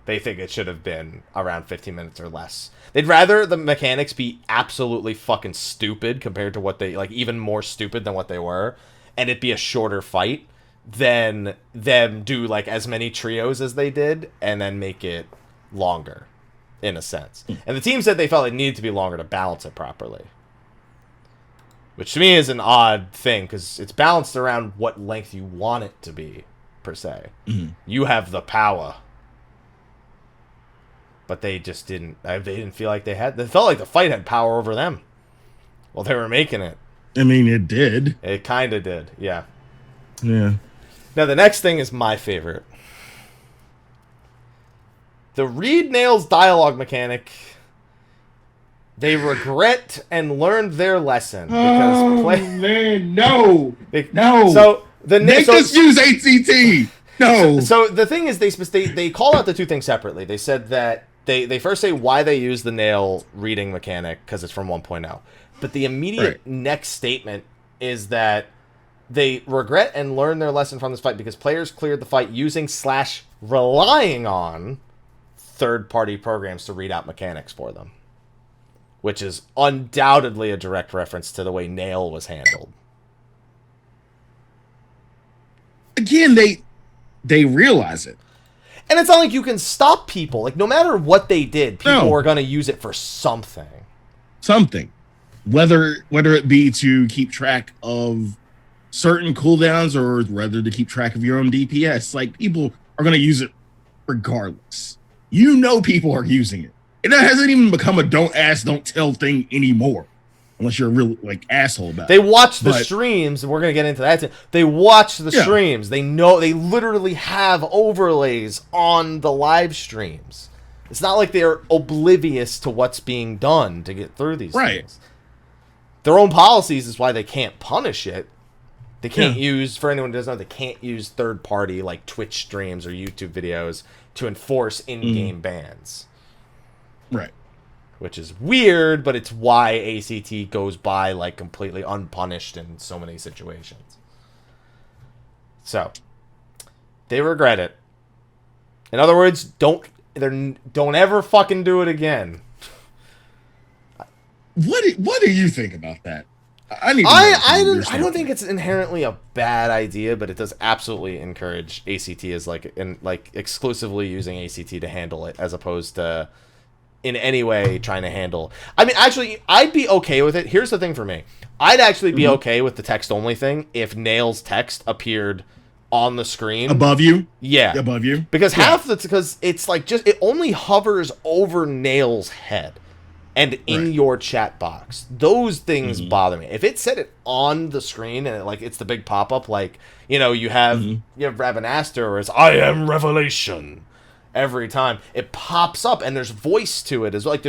They think it should have been around 15 minutes or less. They'd rather the mechanics be absolutely fucking stupid compared to what they, like, even more stupid than what they were, and it be a shorter fight than them do, like, as many trios as they did and then make it longer, in a sense. And the team said they felt it needed to be longer to balance it properly. Which to me is an odd thing, because it's balanced around what length you want it to be, per se. You have the power. But they just didn't. They didn't feel like they had. They felt like the fight had power over them. Well, they were making it. I mean, it did. It kind of did. Yeah. Yeah. Now the next thing is my favorite. The Reed Nails dialogue mechanic. They regret and learned their lesson because no. So make us use ACT. No. So the thing is, they call out the two things separately. They said that they first say why they use the nail reading mechanic because it's from 1.0, but the immediate next statement is that they regret and learn their lesson from this fight because players cleared the fight using / relying on third-party programs to read out mechanics for them, which is undoubtedly a direct reference to the way Nail was handled. Again, they realize it. And it's not like you can stop people. Like, no matter what they did, people are going to use it for something. Something. Whether it be to keep track of certain cooldowns or whether to keep track of your own DPS. Like, people are going to use it regardless. You know people are using it. It hasn't even become a don't ask, don't tell thing anymore. Unless you're a real, like, asshole about it. They watch the streams, and we're going to get into that. They watch the streams. They know, they literally have overlays on the live streams. It's not like they're oblivious to what's being done to get through these things. Their own policies is why they can't punish it. They can't use, for anyone who doesn't know, they can't use third-party, like, Twitch streams or YouTube videos to enforce in-game bans. Right. Which is weird, but it's why ACT goes by like completely unpunished in so many situations. So they regret it. In other words, don't ever fucking do it again. What do you think about that? I don't think it's inherently a bad idea, but it does absolutely encourage ACT as like exclusively using ACT to handle it as opposed to in any way trying to handle. I mean, actually, I'd be okay with it. Here's the thing for me. I'd actually be okay with the text-only thing if Nail's text appeared on the screen. Above you? Yeah. Above you? Because because it's like just, it only hovers over Nail's head and in your chat box. Those things bother me. If it said it on the screen and it's the big pop-up, like, you know, you have Rabanastre or it's, I am Revelation. Every time it pops up and there's voice to it as well. Like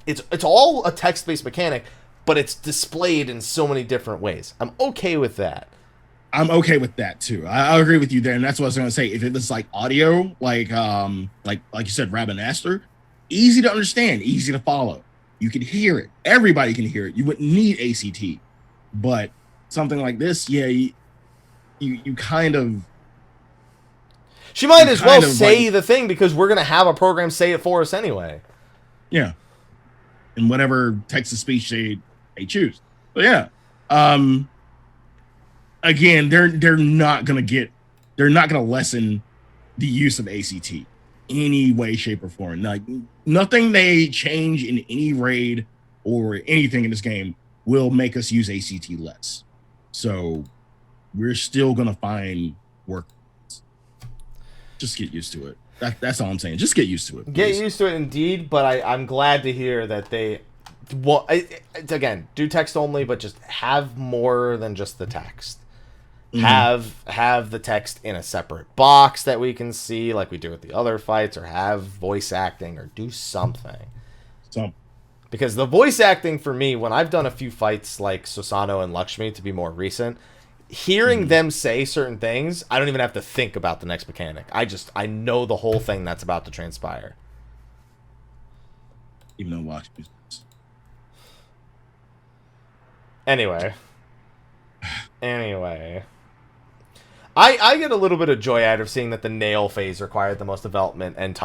it's all a text-based mechanic, but it's displayed in so many different ways. I'm okay with that. I'm okay with that too. I agree with you there, and that's what I was going to say. If it was like audio, like you said, Rabanastre, easy to understand, easy to follow. You can hear it. Everybody can hear it. You wouldn't need ACT, but something like this, you kind of. She might as well say the thing because we're going to have a program say it for us anyway. Yeah. In whatever text to speech they choose. But yeah. Again, they're not going to lessen the use of ACT any way, shape, or form. Like nothing they change in any raid or anything in this game will make us use ACT less. So we're still going to find work. Just get used to it. That's all I'm saying. Just get used to it. Please. Get used to it, indeed. But I'm glad to hear that they, again, do text only, but just have more than just the text. Mm-hmm. Have the text in a separate box that we can see, like we do with the other fights, or have voice acting, or do something. Because the voice acting for me, when I've done a few fights like Susano and Lakshmi to be more recent. Hearing them say certain things, I don't even have to think about the next mechanic. I know the whole thing that's about to transpire. Even though watch. Anyway. I get a little bit of joy out of seeing that the nail phase required the most development and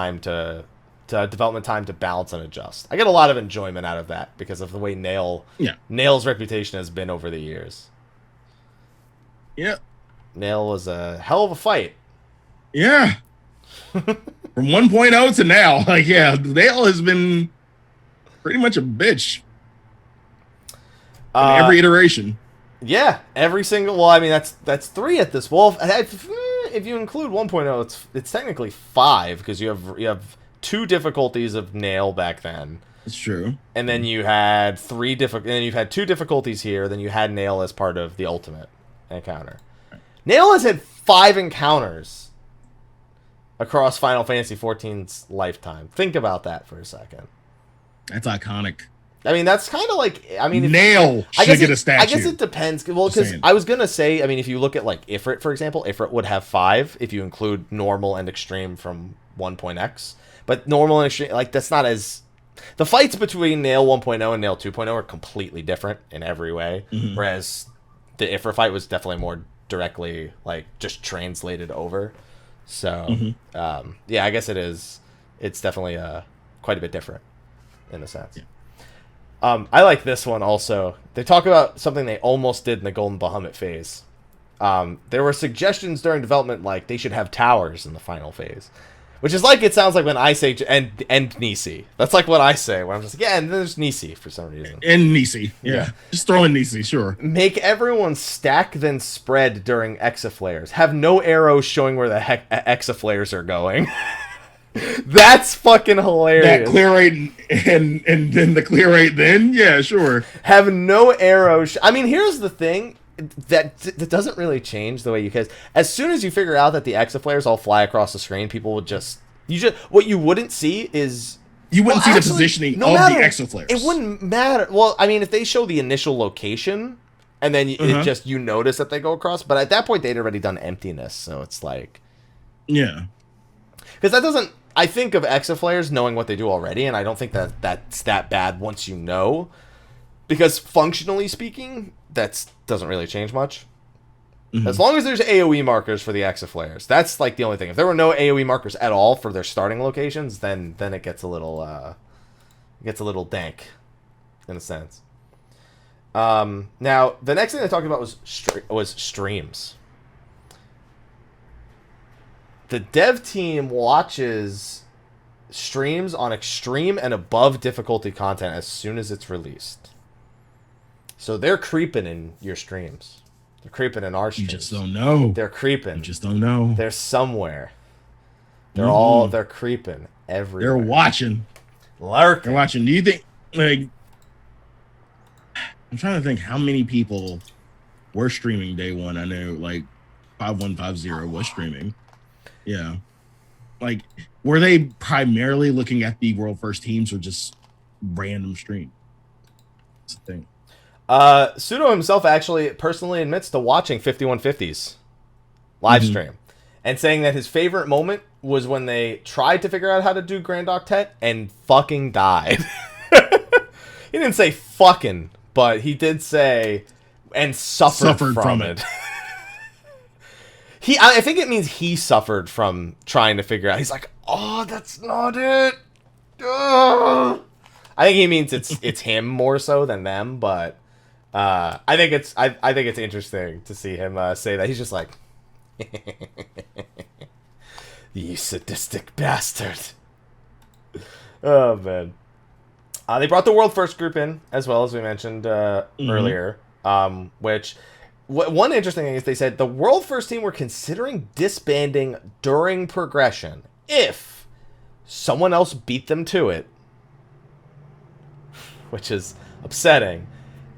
development time to balance and adjust. I get a lot of enjoyment out of that because of the way Nail's reputation has been over the years. Yeah. Nail was a hell of a fight. Yeah. From 1.0 to now. Like, yeah, Nail has been pretty much a bitch. In every iteration. Yeah, every single... Well, I mean, that's 3 at this. Well, if you include 1.0, it's technically 5, because you have 2 difficulties of Nail back then. It's true. And then you had 2 difficulties here, then you had Nail as part of the ultimate encounter. Nail has had 5 encounters across Final Fantasy XIV's lifetime. Think about that for a second. That's iconic. I mean, that's kind of like... I mean, Nail should get a statue. I guess it depends. Well, because I was going to say, I mean, if you look at, like, Ifrit, for example, Ifrit would have 5 if you include normal and extreme from 1.x. But normal and extreme, like, that's not as... The fights between Nail 1.0 and Nail 2.0 are completely different in every way. Mm-hmm. Whereas the Ifrit fight was definitely more directly, like, just translated over. So, yeah, I guess it is. It's definitely quite a bit different in a sense. Yeah. I like this one also. They talk about something they almost did in the Golden Bahamut phase. There were suggestions during development like they should have towers in the final phase. Which is like it sounds like when I say and Nisi. That's like what I say when I'm just like, yeah, and there's Nisi for some reason. And Nisi, yeah. Just throw in Nisi, sure. Make everyone stack then spread during exaflares. Have no arrows showing where the heck exaflares are going. That's fucking hilarious. That clear rate and then the clear rate then? Yeah, sure. Have no arrows. I mean, here's the thing. That doesn't really change the way you guys... As soon as you figure out that the exaflares all fly across the screen, people would just... What you wouldn't see is... You wouldn't see the positioning of the exaflares. It wouldn't matter. Well, I mean, if they show the initial location, and then it just you notice that they go across, but at that point, they'd already done emptiness, so it's like... Yeah. Because that doesn't... I think of exaflares knowing what they do already, and I don't think that that's that bad once you know. Because functionally speaking, that doesn't really change much. Mm-hmm. As long as there's AoE markers for the exaflares, that's like the only thing. If there were no AoE markers at all for their starting locations, then it gets a little dank, in a sense. Now the next thing I talked about was streams. The dev team watches streams on extreme and above difficulty content as soon as it's released. So they're creeping in your streams. They're creeping in our streams. You just don't know. They're creeping. You just don't know. They're somewhere. They're creeping everywhere. They're watching. Lurking. They're watching. Do you think, like, I'm trying to think how many people were streaming day one. I know, like, 5150 was streaming. Yeah. Like, were they primarily looking at the world first teams or just random stream? That's the thing. Sudo himself actually personally admits to watching 5150's live stream and saying that his favorite moment was when they tried to figure out how to do Grand Octet and fucking died. He didn't say fucking, but he did say and suffered from it. I think it means he suffered from trying to figure out. He's like, oh, that's not it. Ugh. I think he means it's him more so than them, but I think it's interesting to see him say that. He's just like, you sadistic bastard. Oh man. They brought the World First group in as well, as we mentioned earlier. Which one interesting thing is they said the World First team were considering disbanding during progression if someone else beat them to it, which is upsetting.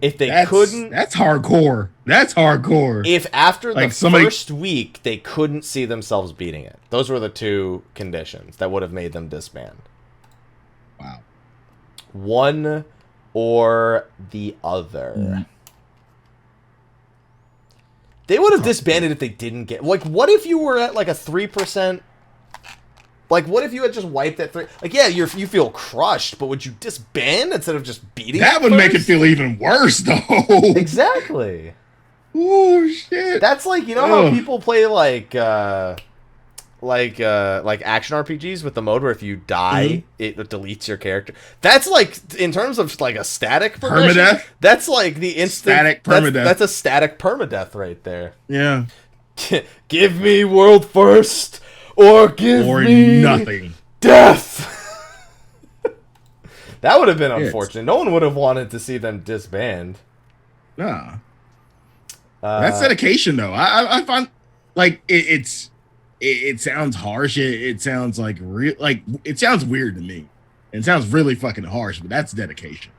If they couldn't... That's hardcore. That's hardcore. If after the first week they couldn't see themselves beating it. Those were the two conditions that would have made them disband. Wow. One or the other. They would have disbanded if they didn't get... Like, what if you were at, like, a 3%... Like, what if you had just wiped that 3... Like, yeah, you feel crushed, but would you disband instead of just beating that it would first? Make it feel even worse, though. Exactly. Oh, shit. That's like, you know how people play, like action RPGs with the mode where if you die, it deletes your character. That's like, in terms of like a static permadeath. That's like the instant static permadeath. That's a static permadeath right there. Yeah. Give me World First, or give me nothing. Death. That would have been unfortunate. No one would have wanted to see them disband. Nah. That's dedication, though. I find like it sounds harsh. It sounds like real. Like it sounds weird to me. It sounds really fucking harsh, but that's dedication.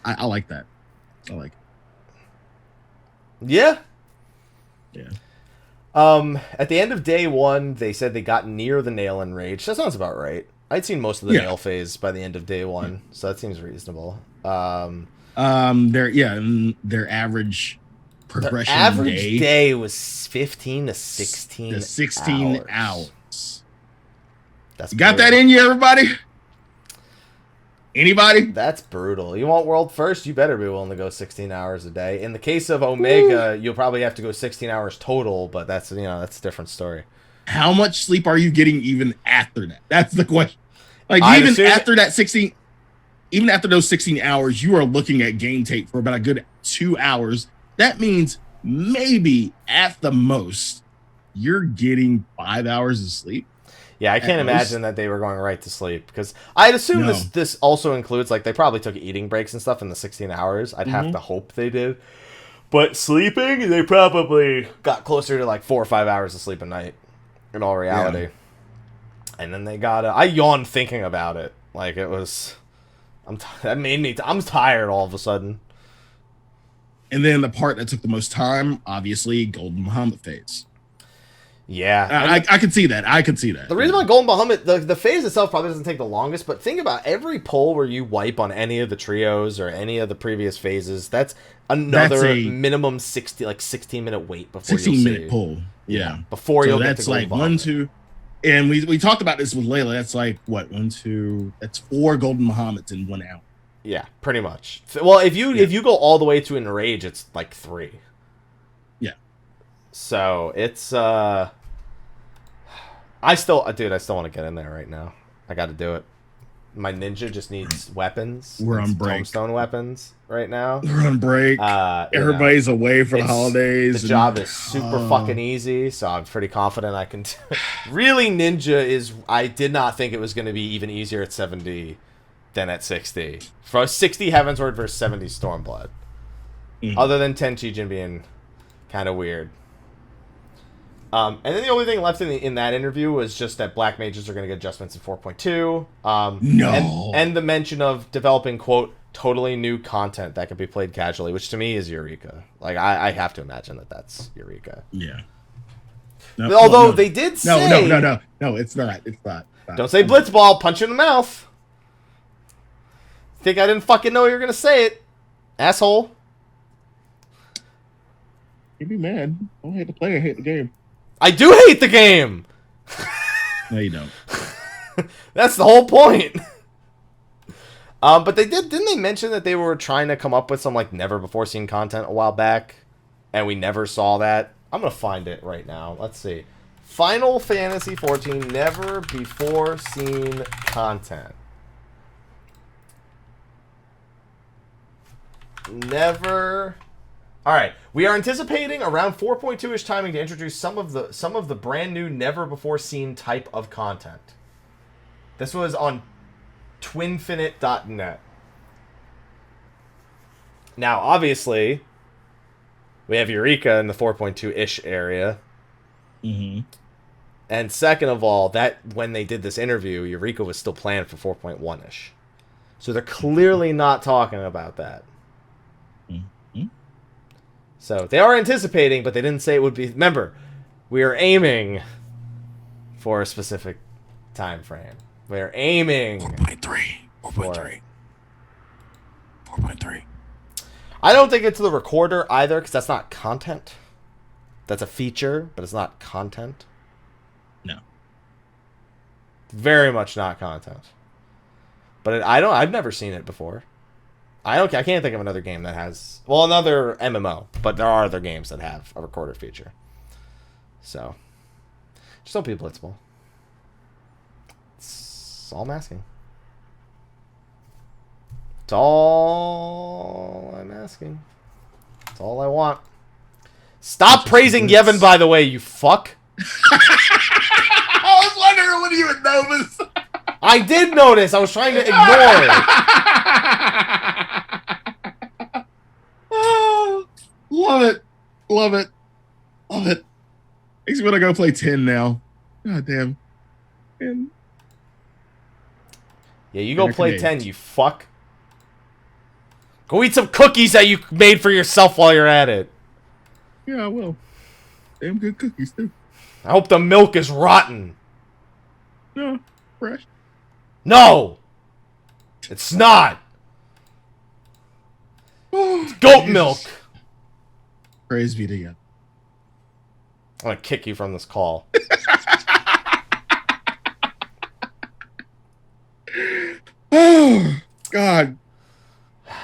I like that. I like it. Yeah. Yeah. At the end of day one, they said they got near the nail and rage. That sounds about right. I'd seen most of the nail phase by the end of day one, so that seems reasonable. Their average progression day was 15 to 16 hours. That's you got that in you, everybody? Anybody? That's brutal. You want World First? You better be willing to go 16 hours a day. In the case of Omega, you'll probably have to go 16 hours total, but that's a different story. How much sleep are you getting even after that? That's the question. Like after that 16, even after those 16 hours, you are looking at game tape for about a good 2 hours. That means maybe at the most you're getting 5 hours of sleep. Yeah, I can't imagine that they were going right to sleep, because I'd assume this also includes, like, they probably took eating breaks and stuff in the 16 hours. I'd have to hope they did. But sleeping, they probably got closer to like 4 or 5 hours of sleep a night in all reality. Yeah. And then they got I yawned thinking about it. Like, it was I'm tired all of a sudden. And then the part that took the most time, obviously, Golden Muhammad phase. Yeah. I can see that. The reason why Golden Muhammad, the phase itself probably doesn't take the longest, but think about every pull where you wipe on any of the trios or any of the previous phases, that's another minimum 16-minute wait before 16-minute pull. Yeah. Before you'll get to Golden Muhammad. 1, 2, and we talked about this with Layla. That's like, what, 1, 2, that's 4 Golden Muhammads in 1 hour. Yeah, pretty much. Well, if you go all the way to Enrage, it's like 3. Yeah. So it's I still want to get in there right now. I got to do it. My ninja just needs weapons. We're on break. Tombstone weapons right now. We're on break. Everybody's away for the holidays. The job is super fucking easy, so I'm pretty confident I can do it. Really, ninja is... I did not think it was going to be even easier at 70 than at 60. For 60 Heavensward versus 70 Stormblood. Other than Tenchijin being kind of weird. And then the only thing left in that interview was just that Black Mages are going to get adjustments in 4.2. No. And the mention of developing, quote, totally new content that can be played casually, which to me is Eureka. Like, I have to imagine that that's Eureka. Yeah. No, although they did say... No, it's not. It's not. Don't say Blitzball, punch you in the mouth. Think I didn't fucking know you were going to say it, asshole. You'd be mad. I don't hate the player, I hate the game. I do hate the game! No, you don't. That's the whole point. But didn't they mention that they were trying to come up with some, like, never-before-seen content a while back? And we never saw that. I'm going to find it right now. Let's see. Final Fantasy 14 never before seen content. Never. All right. We are anticipating around 4.2-ish timing to introduce some of the brand new never before seen type of content. This was on twinfinite.net. Now, obviously, we have Eureka in the 4.2-ish area. Mm-hmm. And second of all, that when they did this interview, Eureka was still planned for 4.1-ish. So they're clearly not talking about that. Mm-hmm. So they are anticipating, but they didn't say it would be. Remember, we are aiming for a specific time frame. We are aiming 4.3. 4.3. 4.3. I don't think it's the recorder either, because that's not content. That's a feature, but it's not content. No. Very much not content. But I've never seen it before. I can't think of another game that has, well, another MMO, but there are other games that have a recorder feature. So, just don't be blitzball. It's all I'm asking. It's all I'm asking. It's all I want. Stop praising Yevon, by the way, you fuck. I was wondering when you would notice. I did notice. I was trying to ignore it. Oh, love it. Love it. Love it. Makes me want to go play 10 now. God damn. And yeah, you go play 10, you fuck. Go eat some cookies that you made for yourself while you're at it. yeah, I will. Damn good cookies, too. I hope the milk is rotten. No, fresh. No! It's not! It's goat milk! Praise be to God. I'm gonna kick you from this call. Oh, God.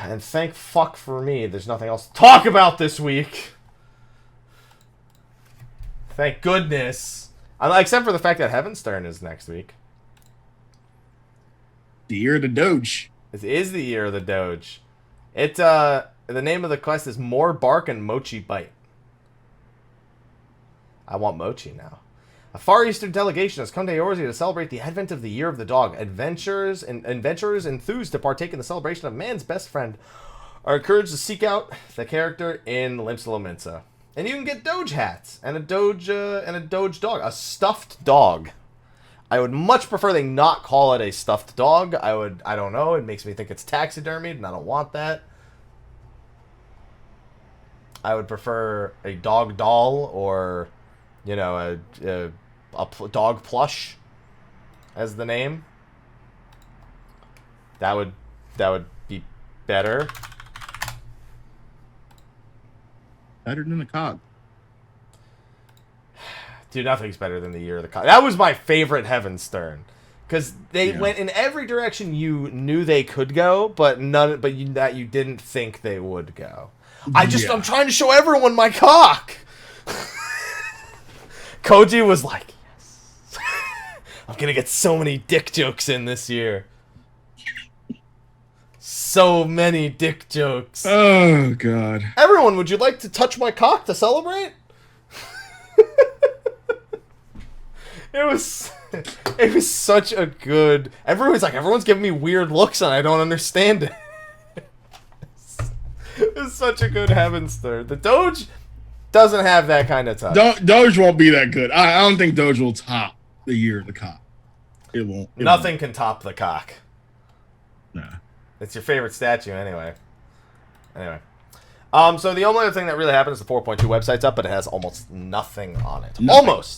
And thank fuck for me, there's nothing else to talk about this week. Thank goodness. Except for the fact that Heavenstern is next week. The year of the Doge. It is the year of the Doge. The name of the quest is More Bark and Mochi Bite. I want Mochi now. A Far Eastern delegation has come to Eorzea to celebrate the advent of the Year of the Dog. Adventurers enthused to partake in the celebration of man's best friend are encouraged to seek out the character in Limsa Lominsa. And you can get Doge hats and a Doge dog, a stuffed dog. I would much prefer they not call it a stuffed dog. I don't know, it makes me think it's taxidermied, and I don't want that. I would prefer a dog doll or, you know, a dog plush as the name. That would be better. Better than the cog. Dude, nothing's better than the Year of the Cog. That was my favorite Heavenstern. Because they went in every direction you knew they could go, but that you didn't think they would go. I'm trying to show everyone my cock. Koji was like, yes. I'm going to get so many dick jokes in this year. So many dick jokes. Oh, God. Everyone, would you like to touch my cock to celebrate? It was such a good... Everyone's giving me weird looks and I don't understand it. It was such a good Heavenstern. The Doge doesn't have that kind of touch. Doge won't be that good. I don't think Doge will top the Year of the Cock. It won't. Nothing can top the cock. Nah. It's your favorite statue anyway. So the only other thing that really happened is the 4.2 website's up, but it has almost nothing on it. Nothing.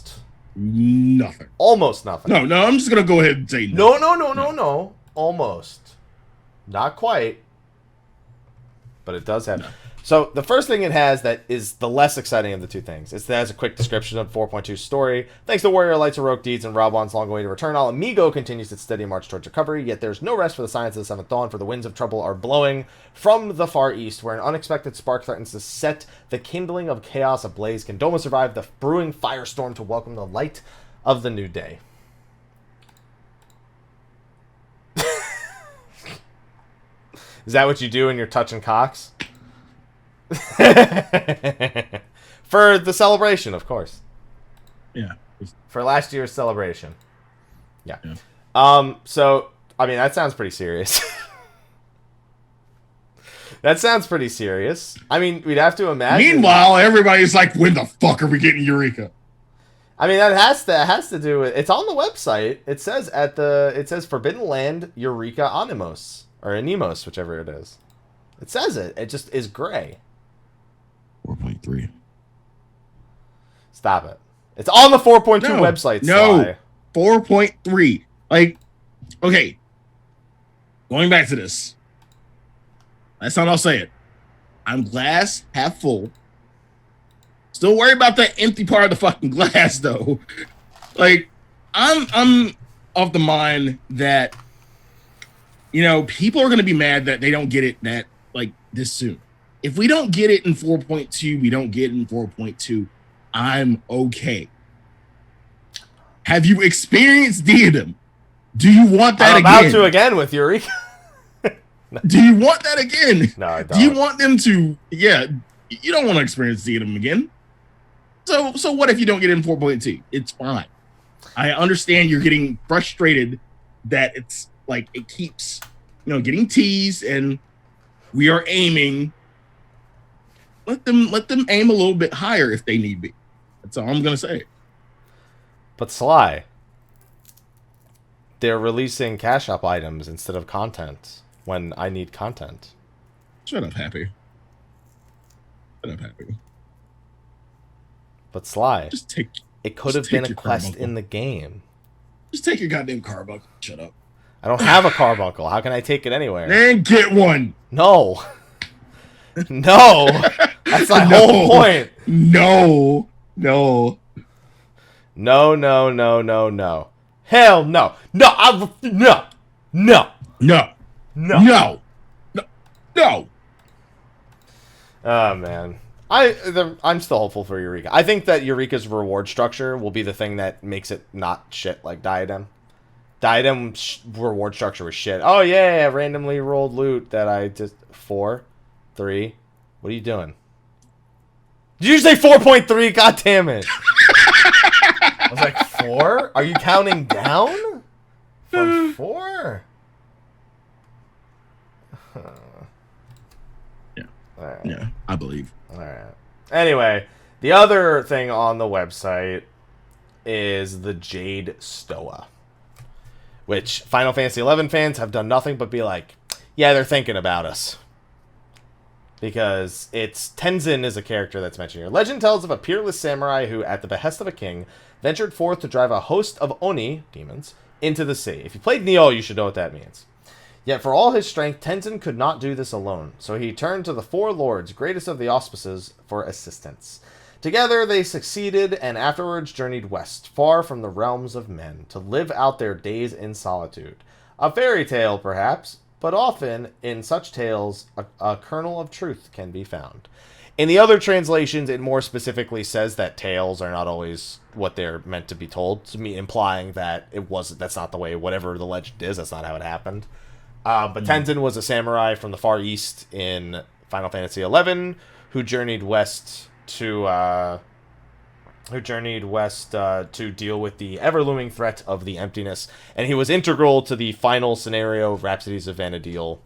Nothing. Almost nothing. No, I'm just going to go ahead and say no. No. Almost. Not quite. But it does have... So the first thing it has that is the less exciting of the two things. It has a quick description of 4.2 story. Thanks to Warrior Light's heroic deeds and Raubon's long way to return, Ala Mhigo continues its steady march towards recovery, yet there's no rest for the Scions of the Seventh Dawn, for the winds of trouble are blowing from the far east, where an unexpected spark threatens to set the kindling of chaos ablaze. Can Doma survive the brewing firestorm to welcome the light of the new day? Is that what you do when you're touching cocks? For the celebration, of course. Yeah. For last year's celebration. Yeah. Yeah. So, I mean, that sounds pretty serious. That sounds pretty serious. I mean, we'd have to imagine. Meanwhile, everybody's like, when the fuck are we getting Eureka? I mean, that has to do with, it's on the website. It says Forbidden Land Eureka Animos. Or Anemos, whichever it is. It says it. It just is gray. 4.3. Stop it. It's on the 4.2 website. No. 4.3. Like, okay. Going back to this. Last time I'll say it. I'm glass half full. Still worried about that empty part of the fucking glass, though. Like, I'm of the mind that, you know, people are going to be mad that they don't get it that, like, this soon. If we don't get it in 4.2, we don't get it in 4.2. I'm okay. Have you experienced Diadem? Do you want that again? I'm about to again with Eureka. No. Do you want that again? No, I don't. Do you want them to? Yeah, you don't want to experience Diadem again. So what if you don't get it in 4.2? It's fine. I understand you're getting frustrated that it's like it keeps, you know, getting teased, and we are aiming. Let them aim a little bit higher if they need be. That's all I'm gonna say. But Sly, they're releasing cash up items instead of content when I need content. Shut up, Happy. Shut up, Happy. But Sly, it could have been a quest carbuncle in the game. Just take your goddamn carbuncle. Shut up. I don't have a carbuncle. How can I take it anywhere? Then get one. No. No. That's the whole point. No. No. Hell no. No. No. Oh, man. I'm still hopeful for Eureka. I think that Eureka's reward structure will be the thing that makes it not shit like Diadem. Diadem's reward structure was shit. Oh, yeah, randomly rolled loot that I just... 4, 3... What are you doing? Did you say 4.3? God damn it. I was like, 4? Are you counting down? From 4? Yeah. All right. Yeah, I believe. All right. Anyway, the other thing on the website is the Jade Stoa, which Final Fantasy XI fans have done nothing but be like, yeah, they're thinking about us. Because Tenzin is a character that's mentioned here. Legend tells of a peerless samurai who, at the behest of a king, ventured forth to drive a host of Oni, demons, into the sea. If you played Nioh, you should know what that means. Yet for all his strength, Tenzin could not do this alone, so he turned to the four lords, greatest of the auspices, for assistance. Together they succeeded, and afterwards journeyed west, far from the realms of men, to live out their days in solitude. A fairy tale, perhaps, but often, in such tales, a kernel of truth can be found. In the other translations, it more specifically says that tales are not always what they're meant to be told, to me implying that that's not the way, whatever the legend is, that's not how it happened. But Tenzin was a samurai from the Far East in Final Fantasy XI who journeyed west to deal with the ever-looming threat of the emptiness, and he was integral to the final scenario of Rhapsodies of Vana'diel,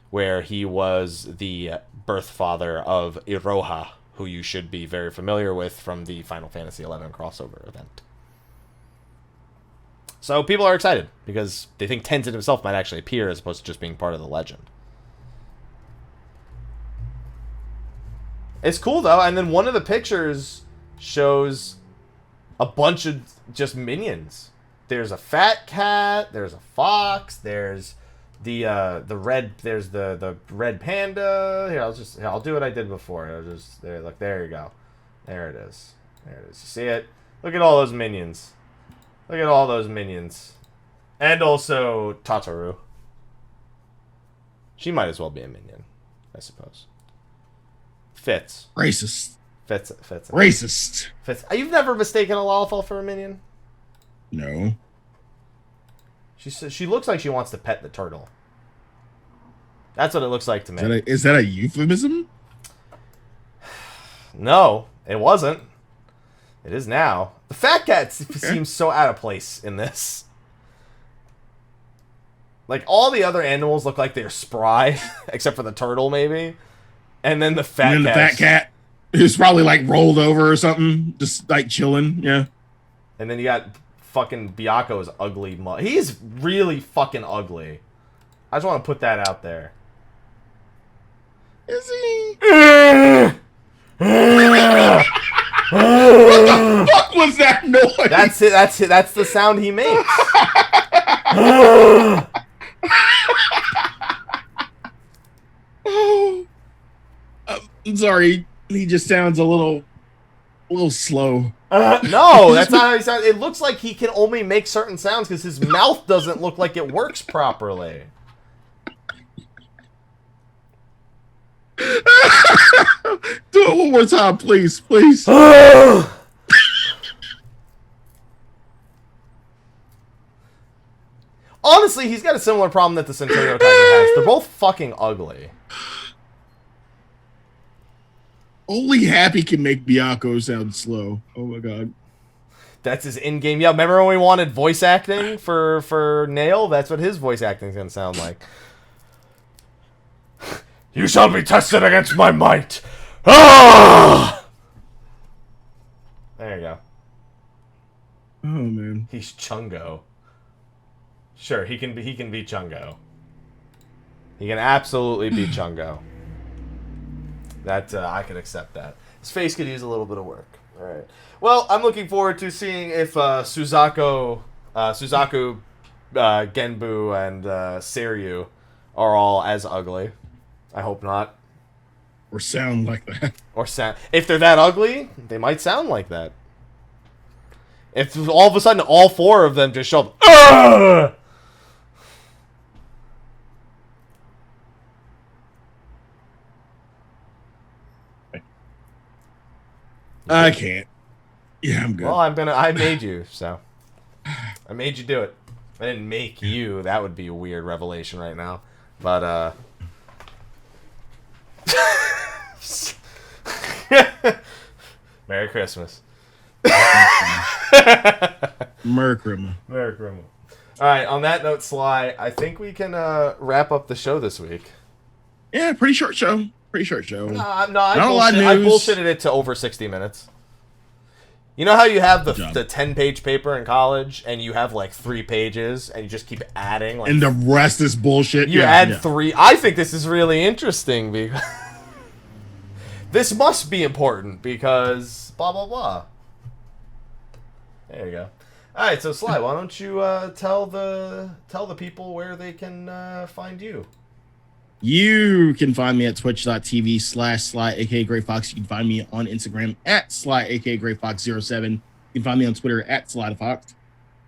where he was the birth father of Iroha, who you should be very familiar with from the Final Fantasy XI crossover event. So people are excited because they think Tenzin himself might actually appear as opposed to just being part of the legend. It's cool though, and then one of the pictures shows a bunch of just minions. There's a fat cat, there's a fox, there's The red, there's the red panda. Here, I'll do what I did before. Look, there you go. There it is. There it is. You see it? Look at all those minions. Look at all those minions. And also Tataru. She might as well be a minion, I suppose. Fits. Racist. Fits. Racist. Fits. You've never mistaken a Lalafell for a minion? No. She looks like she wants to pet the turtle. That's what it looks like to me. Is that a euphemism? No, it wasn't. It is now. The fat cat seems so out of place in this. Like, all the other animals look like they're spry, except for the turtle, maybe. And then the fat cat is probably, like, rolled over or something, just, like, chilling, yeah. And then you got fucking Byaku's ugly He's really fucking ugly. I just want to put that out there. Is he? What the fuck was that noise? That's it. That's the sound he makes. I'm sorry. He just sounds a little slow. No, that's not how he sounds. It looks like he can only make certain sounds because his mouth doesn't look like it works properly. Do it one more time, please. Honestly, he's got a similar problem that the Centurion Tiger has. They're both fucking ugly. Only Happy can make Byaku sound slow. Oh my god. That's his in-game. Yeah, remember when we wanted voice acting for Nail? That's what his voice acting is going to sound like. You shall be tested against my might. Ah! There you go. Oh man. He's Chungo. Sure, he can be Chungo. He can absolutely be Chungo. That I can accept that. His face could use a little bit of work. All right. Well, I'm looking forward to seeing if Suzaku, Genbu, and Seiryu are all as ugly. I hope not. Or sound like that. Or sound. If they're that ugly, they might sound like that. If all of a sudden all four of them just show up. Ugh! I can't. Yeah, I'm good. Well, I made you, so. I made you do it. I didn't make you. That would be a weird revelation right now. But, Merry Christmas. Merry Christmas. Merry Christmas. Alright, on that note, Sly, I think we can wrap up the show this week. Yeah, pretty short show. No, I news. bullshitted it to over 60 minutes. You know how you have the 10-page paper in college, and you have like 3 pages, and you just keep adding, like, and the rest is bullshit. You add 3. I think this is really interesting because this must be important because blah blah blah. There you go. All right, so Sly, why don't you tell the people where they can find you? You can find me at twitch.tv/Sly, aka Greyfox. You can find me on Instagram at Sly, aka Greyfox07. You can find me on Twitter at Slythefox.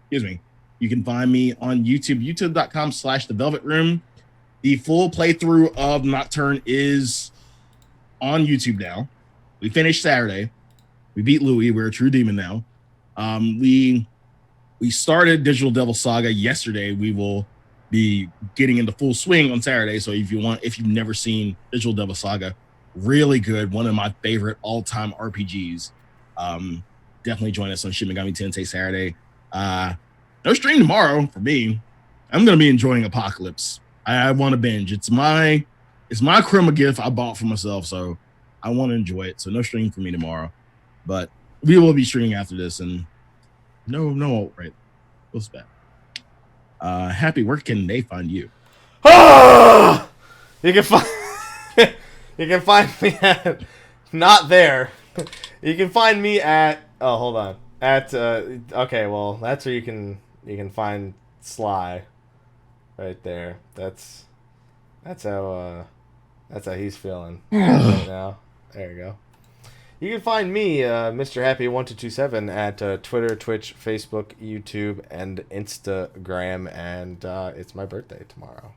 Excuse me. You can find me on YouTube, youtube.com/The Velvet Room. The full playthrough of Nocturne is on YouTube now. We finished Saturday. We beat Louis. We're a true demon now. We started Digital Devil Saga yesterday. We will be getting into full swing on Saturday. So if you've never seen Digital Devil Saga, really good. One of my favorite all-time RPGs. Definitely join us on Shin Megami Tensei Saturday. No stream tomorrow for me. I'm going to be enjoying Apocalypse. I want to binge. It's my Chroma gift I bought for myself, so I want to enjoy it. So no stream for me tomorrow. But we will be streaming after this, and no, right. What's that? Happy, where can they find you? You can find you can find me at not there. You can find me at hold on. At okay, well, that's where you can find Sly. right there. That's how he's feeling right now. There you go. You can find me, Mr. Happy1227, at Twitter, Twitch, Facebook, YouTube, and Instagram. And it's my birthday tomorrow.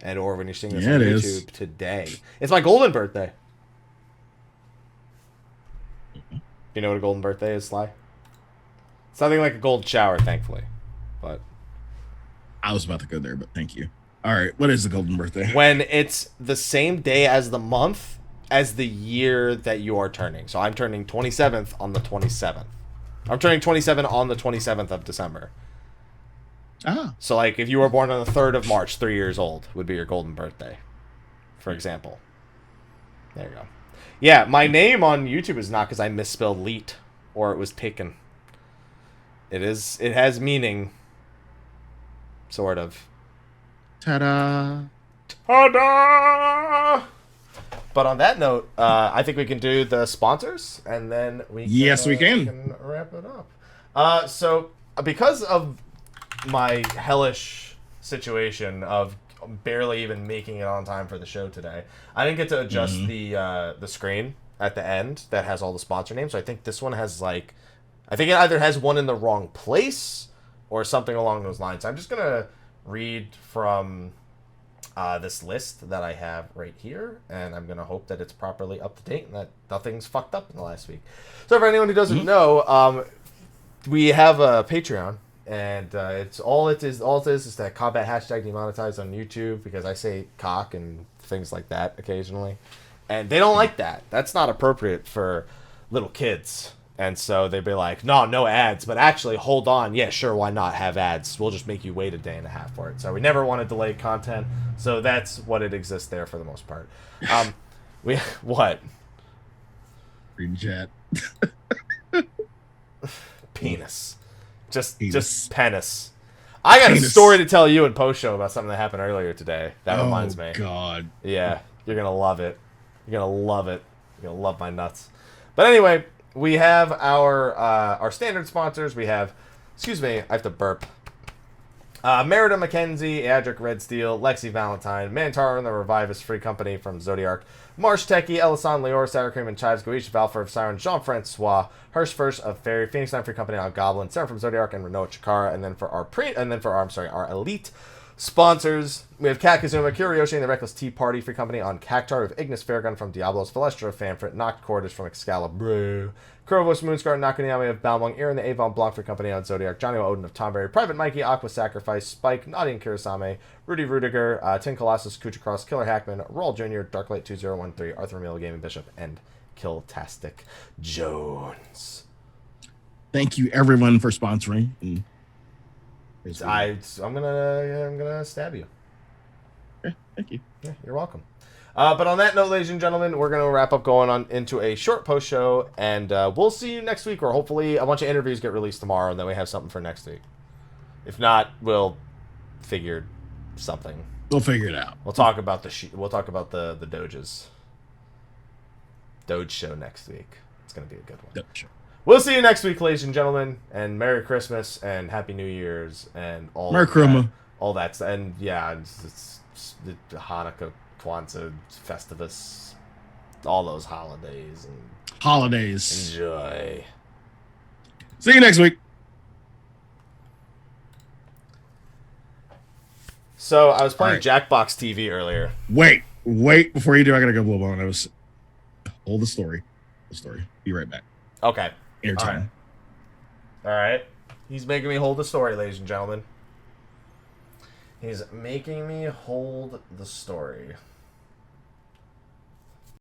And or when you're seeing this on YouTube today. It's my golden birthday. You know what a golden birthday is, Sly? It's nothing like a golden shower, thankfully. But I was about to go there, but thank you. All right, what is the golden birthday? When it's the same day as the month as the year that you are turning. So I'm turning 27th on the 27th. I'm turning 27 on the 27th of December. Ah. So, like, if you were born on the 3rd of March, 3 years old would be your golden birthday, for example. There you go. Yeah, my name on YouTube is not because I misspelled Leet or it was taken. It has meaning, sort of. Ta-da! Ta-da! But on that note, I think we can do the sponsors, and then we can wrap it up. So, because of my hellish situation of barely even making it on time for the show today, I didn't get to adjust the screen at the end that has all the sponsor names. So I think this one has I think it either has one in the wrong place or something along those lines. I'm just gonna read from this list that I have right here, and I'm gonna hope that it's properly up to date and that nothing's fucked up in the last week. So for anyone who doesn't know, we have a Patreon. And all it is that combat hashtag demonetized on YouTube because I say cock and things like that occasionally. And they don't like that. That's not appropriate for little kids. And so they'd be like, no ads. But actually, hold on. Yeah, sure, why not have ads? We'll just make you wait a day and a half for it. So we never want to delay content. So that's what it exists there for the most part. What? Green chat. Penis. Just penis. I got a story to tell you in post show about something that happened earlier today. That reminds me. Oh God. Yeah, you're gonna love it. You're gonna love it. You're gonna love my nuts. But anyway, we have our standard sponsors. We have, excuse me, I have to burp. Merida McKenzie, Eadric Redsteele, Lexxie Valentine, Mantaru the Rivivus Free Company from Zodiark, Marshtechy, Ellisan Le'ore, Sour Cream and Chives, Goetia, Valefar of Siren, Jean-Francois, Hersh, Fersh of Faerie, Phoenix Free Company on Goblin, Serren from Zodiark, and Rynoet Chikara. And then for our elite sponsors, we have Kat Kazuma, Kiriyoshi and the Reckless Tea Party Free Company on Cactar, with Ignis Fairgun from Diablos, Valestra, Fanfrit, Noct Cordis from Excalibur, Kurovos, Moonscar, Nakaniami of Balmung, Aaron the Avon Blanc Free Company on Zodiark, Johnny Odin of Tomberry, Private Mikey, Aqua Sacrifice, Spike, Naughty and Kirasame, Rudy Rudiger, Tin Colossus, Kucha Cross, Killer Hackman, Raul Jr., Darklight 2013, Arthur Milo Gaming Bishop, and Kiltastic Jones. Thank you everyone for sponsoring. I'm gonna stab you. Okay, thank you. Yeah, you're welcome. But on that note, ladies and gentlemen, we're going to wrap up going on into a short post show, and we'll see you next week, or hopefully a bunch of interviews get released tomorrow, and then we have something for next week. If not, we'll figure something. We'll figure it out. We'll talk about the Doges. Doge show next week. It's going to be a good one. Yep, sure. We'll see you next week, ladies and gentlemen, and Merry Christmas and Happy New Year's and all Merry Christmas. All that, and yeah, it's the Hanukkah, Kwanzaa, Festivus, all those holidays. Enjoy. See you next week. So I was playing Jackbox TV earlier. Wait before you do. I gotta go blow my nose. Hold the story. Be right back. Okay. Airtime. All right. He's making me hold the story, ladies and gentlemen. He's making me hold the story.